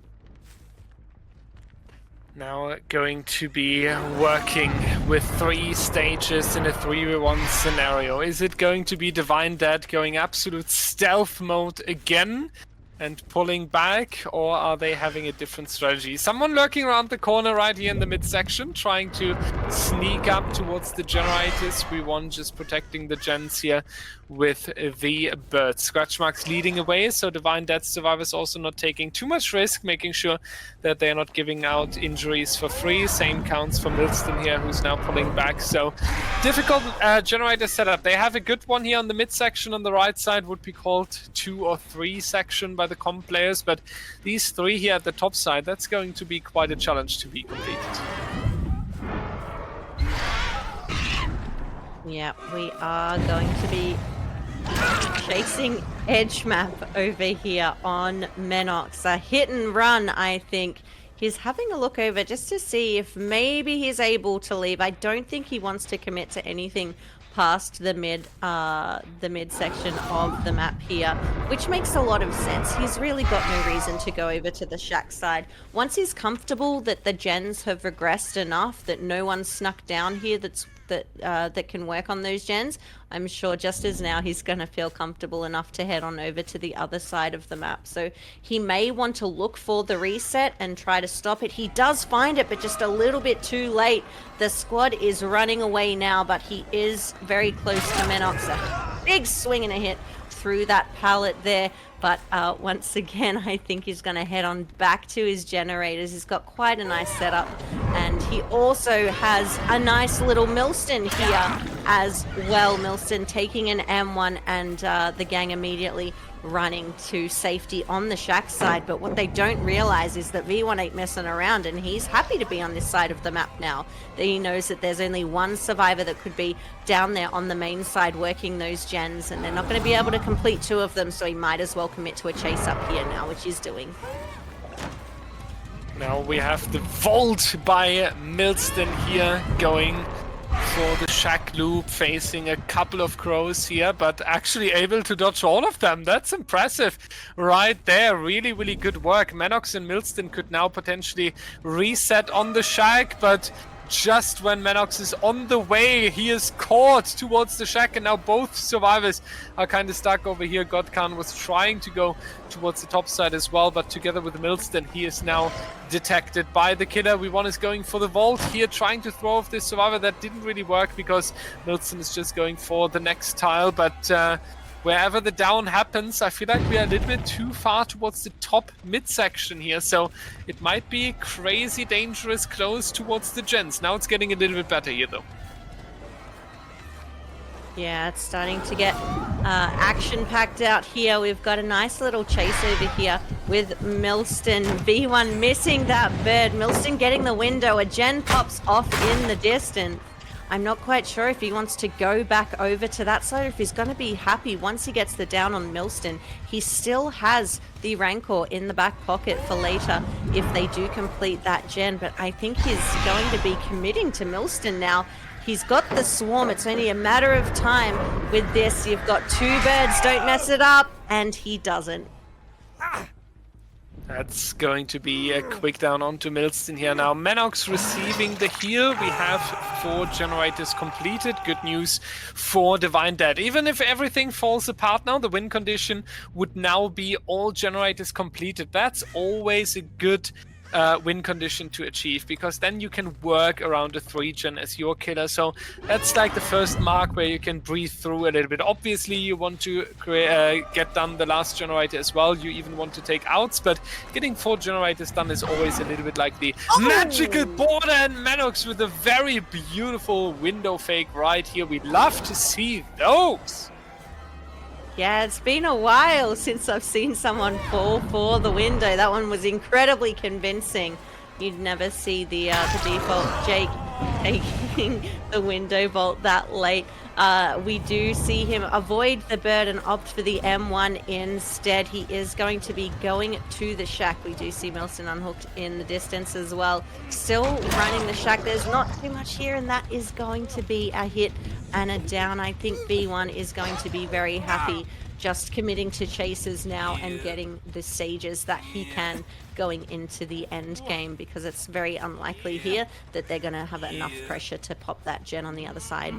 Now going to be working with 3 stages in a 3v1 scenario. Is it going to be Divine Dead going absolute stealth mode again and pulling back, or are they having a different strategy? Someone lurking around the corner right here in the midsection, trying to sneak up towards the generators. We want just protecting the gens here with the birds. Scratch marks leading away, so Divine Dead survivors also not taking too much risk, making sure that they are not giving out injuries for free. Same counts for Milston here, who's now pulling back. So difficult generator setup. They have a good one here on the midsection on the right side, would be called 2 or 3 section by the comp players, but these 3 here at the top side, that's going to be quite a challenge to be completed. Yeah, we are going to be chasing edge map over here on Menox. A hit and run, I think. He's having a look over just to see if maybe he's able to leave. I don't think he wants to commit to anything past the mid section of the map here, which makes a lot of sense. He's really got no reason to go over to the shack side. Once he's comfortable that the gens have regressed enough, that no one snuck down here that can work on those gens, I'm sure just as now he's going to feel comfortable enough to head on over to the other side of the map. So he may want to look for the reset and try to stop it. He does find it, but just a little bit too late. The squad is running away now, but he is very close to Menox. A big swing and a hit through that pallet there. But once again, I think he's going to head on back to his generators. He's got quite a nice setup. And he also has a nice little Milston here as well. Milston taking an M1, and the gang immediately running to safety on the shack side. But what they don't realize is that V1 ain't messing around, and he's happy to be on this side of the map now. He knows that there's only one survivor that could be down there on the main side working those gens, and they're not going to be able to complete 2 of them, so he might as well commit to a chase up here now, which he's doing. Now we have the Volt by Milston here going for the shack loop, facing a couple of crows here, but actually able to dodge all of them. That's impressive right there. Really, really good work. Manox and Milston could now potentially reset on the shack, but just when Manox is on the way, he is caught towards the shack, and now both survivors are kind of stuck over here. Godkan was trying to go towards the top side as well, but together with Milston, he is now detected by the killer. V1 is going for the vault here, trying to throw off this survivor. That didn't really work because Milston is just going for the next tile, but wherever the down happens, I feel like we are a little bit too far towards the top midsection here, so it might be crazy dangerous close towards the gens. Now it's getting a little bit better here, though. Yeah, it's starting to get action-packed out here. We've got a nice little chase over here with Milston. V1 missing that bird. Milston getting the window. A gen pops off in the distance. I'm not quite sure if he wants to go back over to that side or if he's going to be happy once he gets the down on Milston. He still has the Rancor in the back pocket for later if they do complete that gen, but I think he's going to be committing to Milston now. He's got the swarm. It's only a matter of time with this. You've got two birds. Don't mess it up. And he doesn't. That's going to be a quick down onto Milston here now. Manox receiving the heal. We have 4 generators completed. Good news for Divine Dead. Even if everything falls apart now, the win condition would now be all generators completed. That's always a good win condition to achieve, because then you can work around the 3-gen as your killer. So that's like the first mark where you can breathe through a little bit. Obviously you want to get done the last generator as well. You even want to take outs, but getting 4 generators done is always a little bit like the magical border, and Manox with a very beautiful window fake right here. We love to see those. Yeah, it's been a while since I've seen someone fall for the window. That one was incredibly convincing. You'd never see the default Jake taking the window vault that late. We do see him avoid the bird and opt for the M1 instead. He is going to be going to the shack. We do see Milston unhooked in the distance as well. Still running the shack. There's not too much here, and that is going to be a hit and a down. I think V1 is going to be very happy just committing to chases now and getting the stages that he can going into the end game, because it's very unlikely here that they're going to have enough pressure to pop that gen on the other side.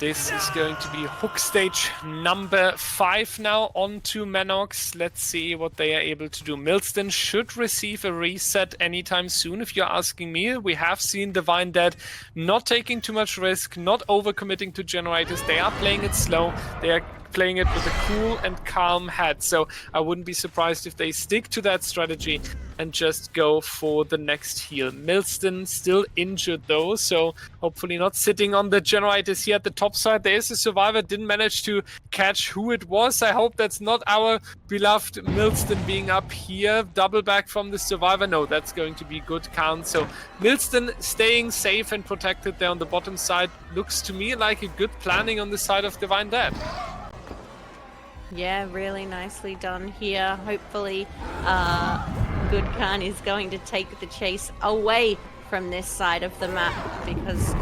This is going to be hook stage number 5 now onto Manox. Let's see what they are able to do. Milston should receive a reset anytime soon, if you're asking me. We have seen Divine Dead not taking too much risk, not overcommitting to generators. They are playing it slow. They are playing it with a cool and calm head. So I wouldn't be surprised if they stick to that strategy and just go for the next heal. Milston still injured though, so hopefully not sitting on the generators here at the top side. There is a survivor, didn't manage to catch who it was. I hope that's not our beloved Milston being up here. Double back from the survivor. No, that's going to be good count. So Milston staying safe and protected there on the bottom side. Looks to me like a good planning on the side of Divine Dead. Yeah, really nicely done here. Hopefully, Good Khan is going to take the chase away from this side of the map, because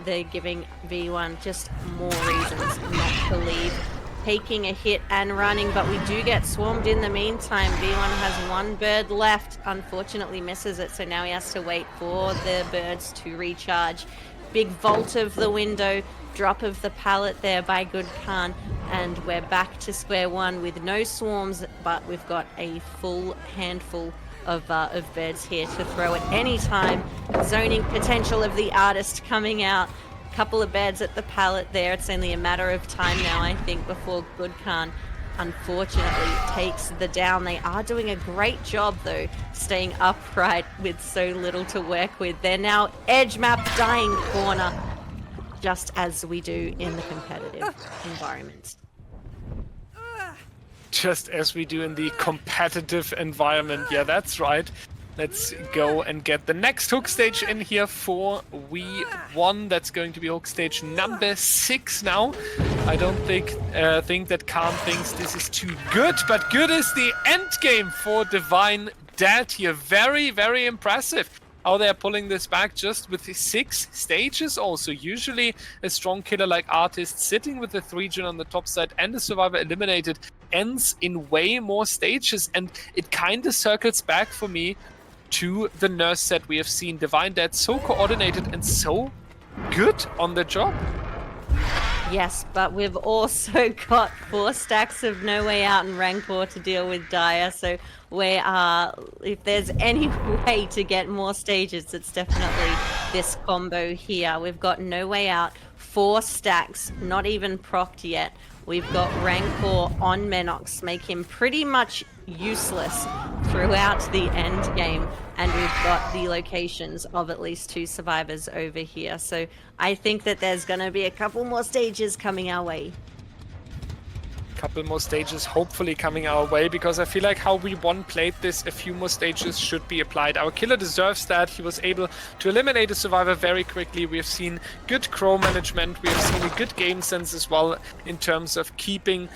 they're giving V1 just more reasons not to leave. Taking a hit and running, but we do get swarmed in the meantime. V1 has 1 bird left, unfortunately misses it, so now he has to wait for the birds to recharge. Big vault of the window, drop of the pallet there by Good Khan, and we're back to square one with no swarms, but we've got a full handful of birds here to throw at any time. Zoning potential of the artist coming out. Couple of birds at the pallet there. It's only a matter of time now, I think, before Good Khan unfortunately takes the down. They are doing a great job though, staying upright with so little to work with. They're now edge map dying corner, just as we do in the competitive environment. Just as we do in the competitive environment. Yeah, that's right. let's go and get the next hook stage in here for V1. That's going to be hook stage number 6 now. I don't think that Khan thinks this is too good, but good is the end game for Divine Dead here. Very, very impressive how they're pulling this back just with the 6 stages also. Usually a strong killer like Artist sitting with the 3-gen on the top side and the survivor eliminated ends in way more stages, and it kind of circles back for me to the Nurse set we have seen. Divine Dead so coordinated and so good on the job. Yes, but we've also got 4 stacks of No Way Out and Rancor to deal with Dire, so we are, if there's any way to get more stages, it's definitely this combo here. We've got No Way Out, 4 stacks, not even procced yet. We've got Rancor on Menox, make him pretty much useless throughout the end game, and we've got the locations of at least 2 survivors over here. So I think that there's going to be a couple more stages coming our way. Couple more stages hopefully coming our way, because I feel like how V1 played this, a few more stages should be applied. Our killer deserves that. He was able to eliminate a survivor very quickly. We have seen good crow management. We have seen a good game sense as well in terms of keeping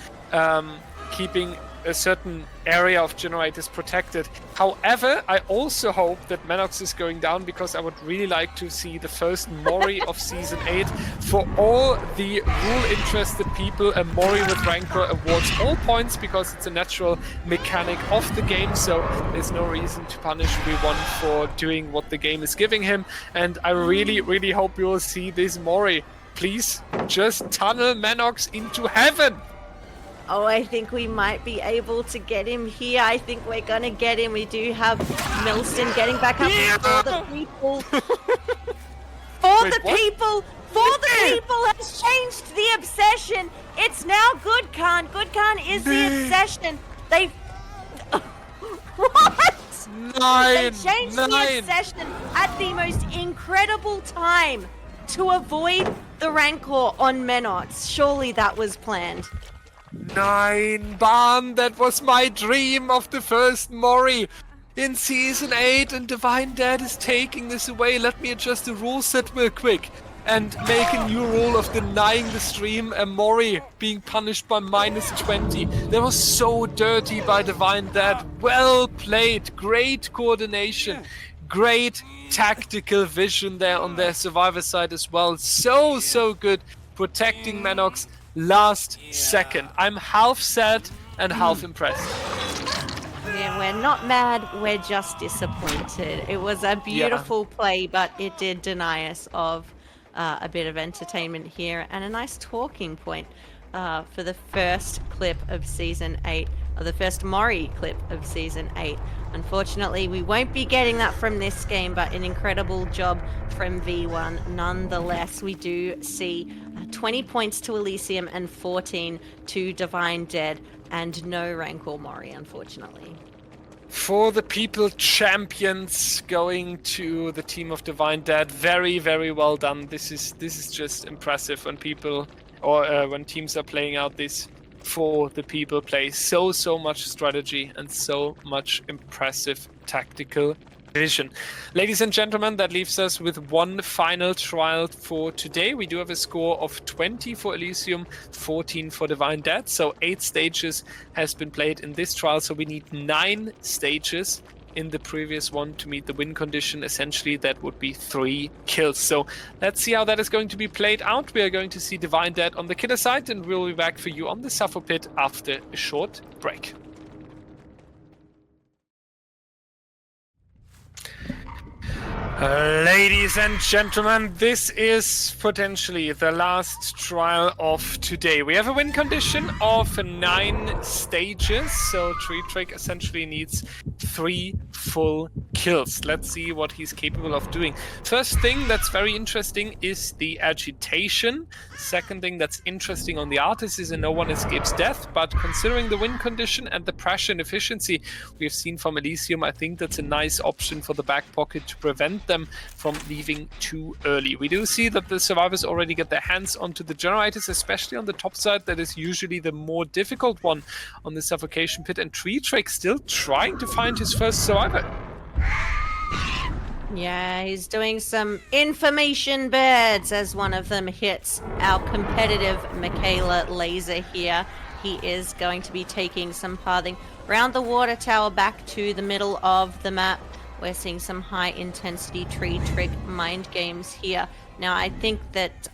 a certain area of generators protected. However, I also hope that Menox is going down, because I would really like to see the first Mori of Season 8. For all the rule-interested people, a Mori with Rancor awards all points because it's a natural mechanic of the game, so there's no reason to punish V1 for doing what the game is giving him. And I really, really hope you will see this Mori. Please, just tunnel Menox into heaven! Oh, I think we might be able to get him here. I think we're going to get him. We do have Milston getting back up for the people. For the people has changed the obsession. It's now Good Khan. Good Khan is the obsession. They... What? They changed the obsession at the most incredible time to avoid the Rancor on Menox. Surely that was planned. 9 Barn, that was my dream of the first Mori in Season 8, and Divine Dead is taking this away. Let me adjust the rule set real quick and make a new rule of denying the stream a Mori being punished by -20. That was so dirty by Divine Dead. Well played, great coordination, great tactical vision there on their survivor side as well. So good, protecting Menox last second. I'm half sad and half impressed. Yeah, we're not mad, we're just disappointed. It was a beautiful play, but it did deny us of a bit of entertainment here and a nice talking point for the first clip of Season 8, or the first Mori clip of Season 8. Unfortunately, we won't be getting that from this game, but an incredible job from V1. Nonetheless, we do see 20 points to Elysium and 14 to Divine Dead, and no Rancor Mori, unfortunately. For the people champions going to the team of Divine Dead, very, very well done. This is just impressive when people, or when teams are playing out this for the people play. So much strategy and so much impressive tactical vision. Ladies and gentlemen, that leaves us with one final trial for today. We do have a score of 20 for Elysium, 14 for Divine Dead. So 8 stages has been played in this trial. So we need 9 stages in the previous one to meet the win condition. Essentially, that would be 3 kills. So let's see how that is going to be played out. We are going to see Divine Dead on the killer side, and we'll be back for you on the Suffer Pit after a short break. Ladies and gentlemen, this is potentially the last trial of today. We have a win condition of 9 stages, so Tree Trick essentially needs 3 full kills. Let's see what he's capable of doing. First thing that's very interesting is the agitation. Second thing that's interesting on the Artist is a no one escapes death, but considering the win condition and the pressure and efficiency we've seen from Elysium, I think that's a nice option for the back pocket to prevent them from leaving too early. We do see that the survivors already get their hands onto the generators, especially on the top side. That is usually the more difficult one on the suffocation pit, and Tree Trick still trying to find his first survivor. Yeah, he's doing some information birds as one of them hits our competitive Michaela laser here. He is going to be taking some pathing around the water tower back to the middle of the map. We're seeing some high intensity tree trick mind games here. Now, I think that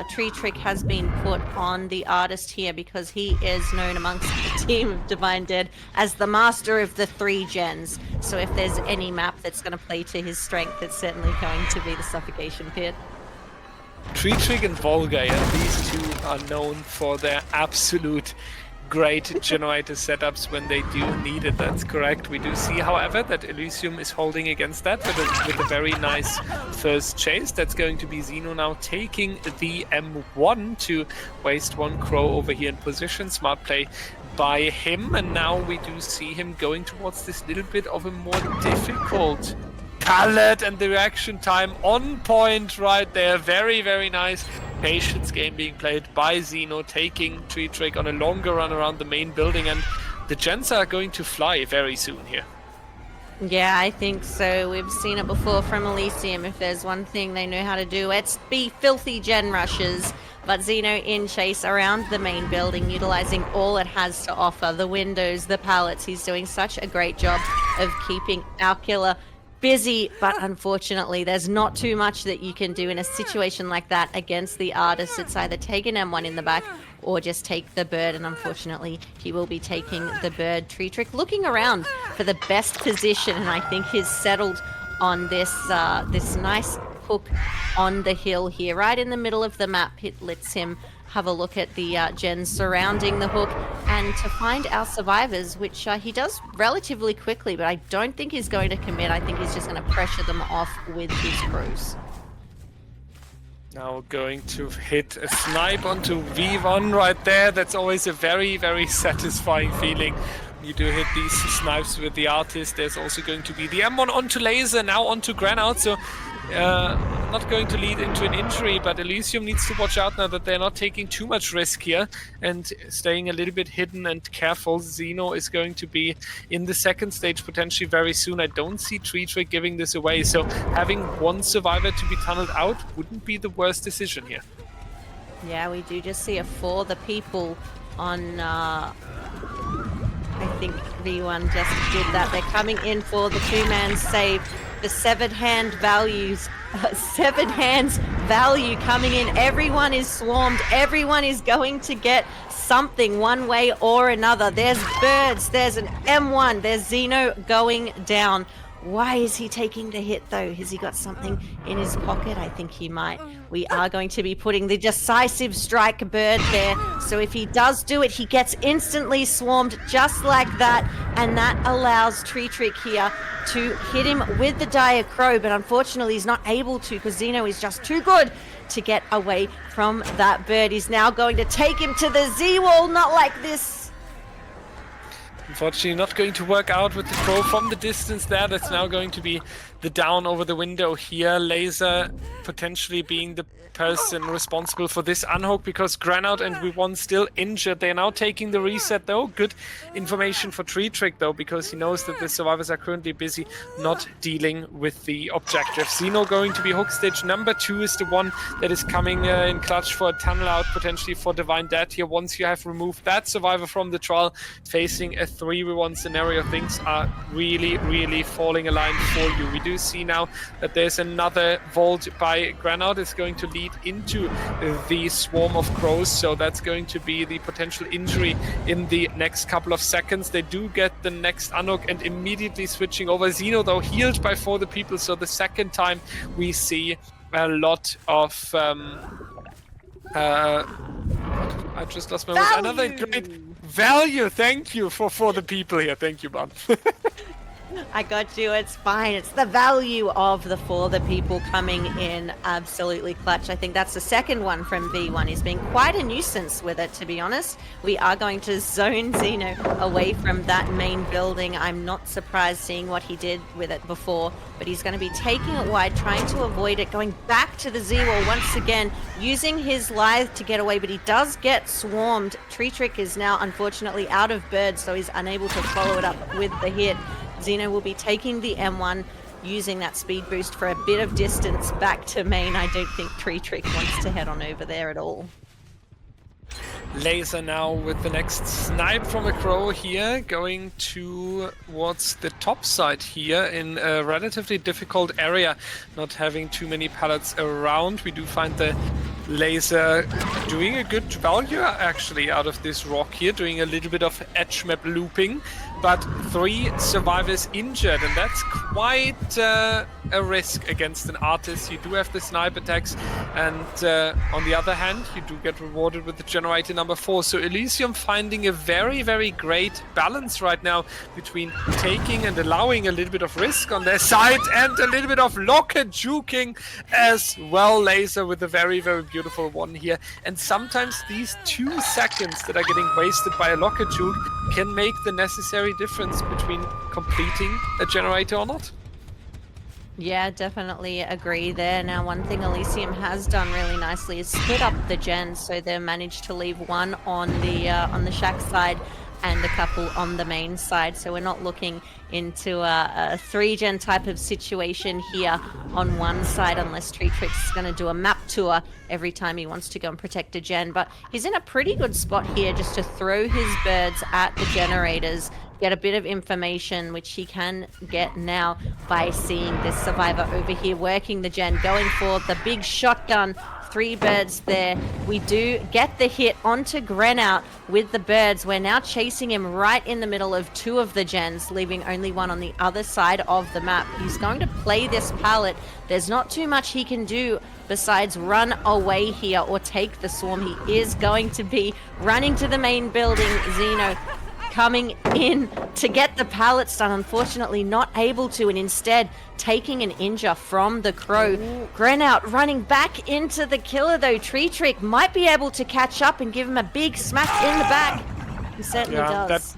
Tree Trick has been put on the artist here because he is known amongst the team of Divine Dead as the master of the 3 gens. So if there's any map that's going to play to his strength, it's certainly going to be the Suffocation Pit. Tree Trick and Volga, yeah, these two are known for their absolute great generator setups when they do need it. That's correct. We do see, however, that Elysium is holding against that with a very nice first chase. That's going to be Xeno now taking the M1 to waste 1 crow over here in position. Smart play by him, and now we do see him going towards this little bit of a more difficult palette, and the reaction time on point right there. Very, very nice patience game being played by Xeno, taking Tree Trick on a longer run around the main building, and the gens are going to fly very soon here. Yeah, I think so. We've seen it before from Elysium. If there's one thing they know how to do, it's be filthy gen rushes. But Xeno in chase around the main building, utilizing all it has to offer. The windows, the pallets. He's doing such a great job of keeping our killer busy, but unfortunately there's not too much that you can do in a situation like that against the artist. It's either take an M1 in the back or just take the bird, and unfortunately he will be taking the bird. Tree Trick looking around for the best position, and I think he's settled on this this nice hook on the hill here, right in the middle of the map. It lets him have a look at the gens surrounding the hook and to find our survivors, which he does relatively quickly, but I don't think he's going to commit. I think he's just going to pressure them off with his crews. Now going to hit a snipe onto V1 right there. That's always a very, very satisfying feeling. You do hit these snipes with the artist. There's also going to be the M1 onto laser, now onto Granout, so not going to lead into an injury, but Elysium needs to watch out now that they're not taking too much risk here and staying a little bit hidden and careful. Xeno is going to be in the second stage potentially very soon. I don't see Tree Trick giving this away, so having one survivor to be tunneled out wouldn't be the worst decision here. Yeah, we do just see a for the people on I think V1 just did that. They're coming in for the 2-man save. The severed hands value coming in. Everyone is swarmed. Everyone is going to get something one way or another. There's birds. There's an M1. There's Xeno going down. Why is he taking the hit though? Has he got something in his pocket? I think he might. We are going to be putting the decisive strike bird there. So if he does do it, he gets instantly swarmed just like that. And that allows Tree Trick here to hit him with the dire crow. But unfortunately, he's not able to because Xeno is just too good to get away from that bird. He's now going to take him to the Z-wall. Not like this. Unfortunately, not going to work out with the crow from the distance there. That's now going to be the down over the window here. Laser potentially being the person responsible for this unhook because Granout and V1 still injured. They're now taking the reset though. Good information for Tree Trick though, because he knows that the survivors are currently busy not dealing with the objective. Xeno going to be hook stage number 2 is the one that is coming in clutch for a tunnel out potentially for Divine Dead here. Once you have removed that survivor from the trial, facing a 3v1 scenario, things are really, really falling aligned for you. We do see now that there's another vault by Granout. It's going to lead into the swarm of crows, so that's going to be the potential injury in the next couple of seconds. They do get the next unhook and immediately switching over. Xeno though healed by 4 the people, so the second time we see a lot of I just lost my words. Another great value. Thank you for the people here. Thank you, man. I got you. It's fine. It's the value of the for the people coming in absolutely clutch. I think that's the second one from V1. He's been quite a nuisance with it, to be honest. We are going to zone Xeno away from that main building. I'm not surprised seeing what he did with it before, but he's going to be taking it wide, trying to avoid it, going back to the Z-wall once again, using his lithe to get away, but he does get swarmed. Tree Trick is now unfortunately out of birds, so he's unable to follow it up with the hit. Xeno will be taking the M1, using that speed boost for a bit of distance back to main. I don't think Tree Trick wants to head on over there at all. Laser now with the next snipe from a crow here, going towards the top side here in a relatively difficult area, not having too many pallets around. We do find the Laser doing a good value actually out of this rock here, doing a little bit of edge map looping, but 3 survivors injured, and that's quite a risk against an artist. You do have the snipe attacks, and on the other hand, you do get rewarded with the generator number 4. So Elysium finding a very, very great balance right now between taking and allowing a little bit of risk on their side and a little bit of locker juking as well. Laser with a very, very beautiful one here. And sometimes these 2 seconds that are getting wasted by a locker juke can make the necessary difference between completing a generator or not. Yeah, definitely agree there. Now, one thing Elysium has done really nicely is split up the gens, so they've managed to leave one on the shack side and a couple on the main side. So we're not looking into a 3-gen type of situation here on one side, unless Tree Trick's is going to do a map tour every time he wants to go and protect a gen. But he's in a pretty good spot here just to throw his birds at the generators, get a bit of information, which he can get now by seeing this survivor over here working the gen, going for the big shotgun. 3 birds there. We do get the hit onto Grenout with the birds. We're now chasing him right in the middle of 2 of the gens, leaving only one on the other side of the map. He's going to play this pallet. There's not too much he can do besides run away here or take the swarm. He is going to be running to the main building. Xeno coming in to get the pallets done, unfortunately not able to, and instead taking an injure from the crow. Grenout running back into the killer though. Tree Trick might be able to catch up and give him a big smack in the back. He certainly does.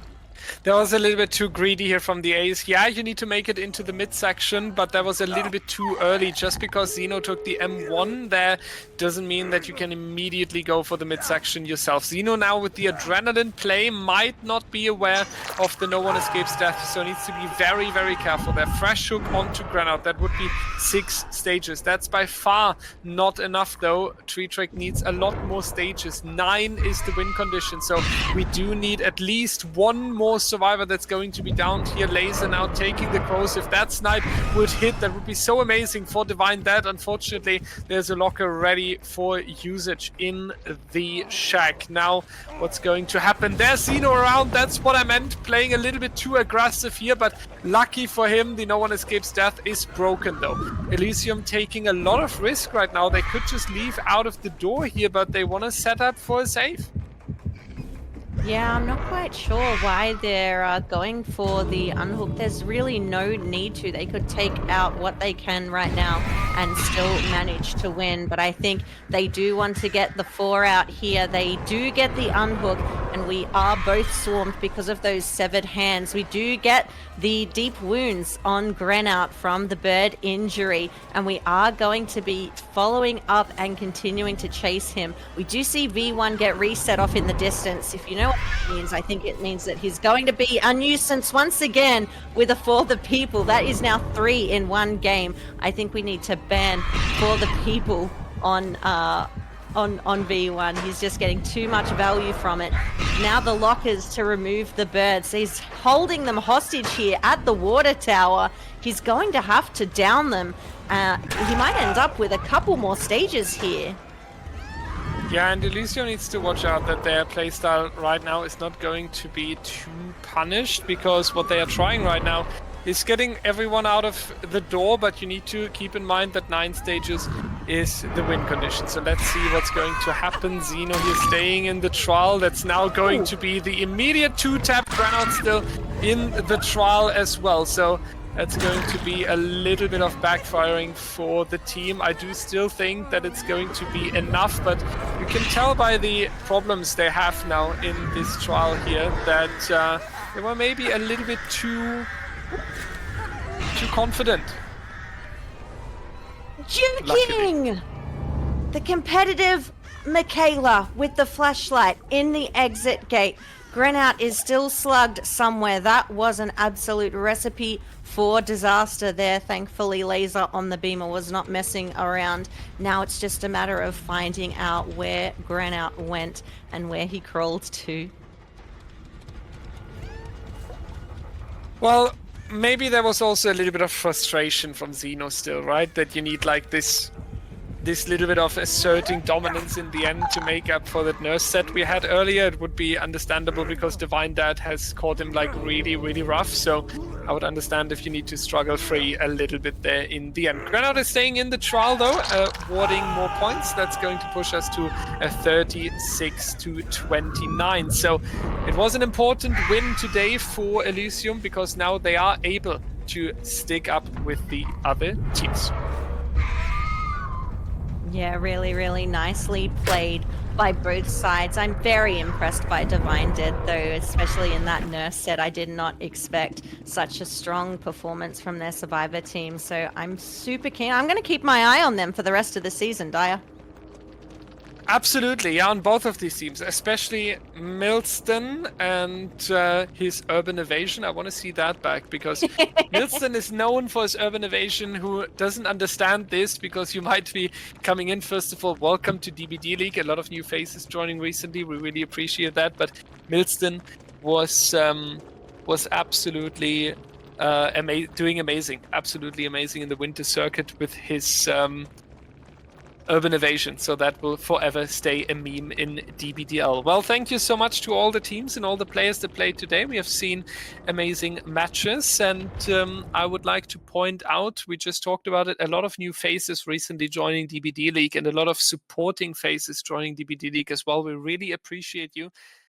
That was a little bit too greedy here from the ace. Yeah, you need to make it into the midsection, but that was a little bit too early. Just because Xeno took the M1 there doesn't mean that you can immediately go for the midsection yourself. Xeno now with the adrenaline play might not be aware of the no one escapes death, so needs to be very, very careful there. Fresh hook onto Grenout. That would be 6 stages. That's by far not enough though. Tree Trick needs a lot more stages. 9 is the win condition, so we do need at least 1 more survivor that's going to be down here. Laser now taking the crows. If that snipe would hit, that would be so amazing for Divine Dead. Unfortunately, there's a locker ready for usage in the shack. Now, what's going to happen? There's Xeno around. That's what I meant. Playing a little bit too aggressive here, but lucky for him, the no one escapes death is broken though. Elysium taking a lot of risk right now. They could just leave out of the door here, but they want to set up for a save. Yeah, I'm not quite sure why they're going for the unhook. There's really no need to. They could take out what they can right now and still manage to win. But I think they do want to get the 4 out here. They do get the unhook, and we are both swarmed because of those severed hands. We do get the deep wounds on Grenout from the bird injury, and we are going to be following up and continuing to chase him. We do see V1 get reset off in the distance. If you know what that means, I think it means that he's going to be a nuisance once again with a For the People. That is now 3 in one game. I think we need to ban For the People on V1. He's just getting too much value from it. Now the lockers to remove the birds. He's holding them hostage here at the water tower. He's going to have to down them. He might end up with a couple more stages here. Yeah, and Elysium needs to watch out that their playstyle right now is not going to be too punished, because what they are trying right now is getting everyone out of the door, but you need to keep in mind that 9 stages is the win condition. So let's see what's going to happen. Xeno here staying in the trial. That's now going to be the immediate 2-tap. Grenout still in the trial as well. So that's going to be a little bit of backfiring for the team. I do still think that it's going to be enough, but you can tell by the problems they have now in this trial here that they were maybe a little bit too confident. Juking! The competitive Michaela with the flashlight in the exit gate. Grenout is still slugged somewhere. That was an absolute recipe for disaster there. Thankfully, Laser on the beamer was not messing around. Now it's just a matter of finding out where Grenout went and where he crawled to. Well, maybe there was also a little bit of frustration from Xeno still, right? That you need like this little bit of asserting dominance in the end to make up for that nurse set we had earlier. It would be understandable because Divine Dad has caught him like really, really rough. So I would understand if you need to struggle free a little bit there in the end. Grenout is staying in the trial though, awarding more points. That's going to push us to a 36-29. So it was an important win today for Elysium because now they are able to stick up with the other teams. Yeah, really, really nicely played by both sides. I'm very impressed by Divine Dead, though, especially in that nurse set. I did not expect such a strong performance from their Survivor team, so I'm super keen. I'm going to keep my eye on them for the rest of the season, Dyer. Absolutely, yeah, on both of these teams, especially Milston and his urban evasion. I want to see that back because Milston is known for his urban evasion. Who doesn't understand this? Because you might be coming in. First of all, welcome to DBDLeague. A lot of new faces joining recently. We really appreciate that. But Milston was absolutely doing amazing, absolutely amazing in the winter circuit with his urban evasion, so that will forever stay a meme in DBDL. Well, thank you so much to all the teams and all the players that played today. We have seen amazing matches, and I would like to point out, we just talked about it, a lot of new faces recently joining DBDLeague and a lot of supporting faces joining DBDLeague as well. We really appreciate you.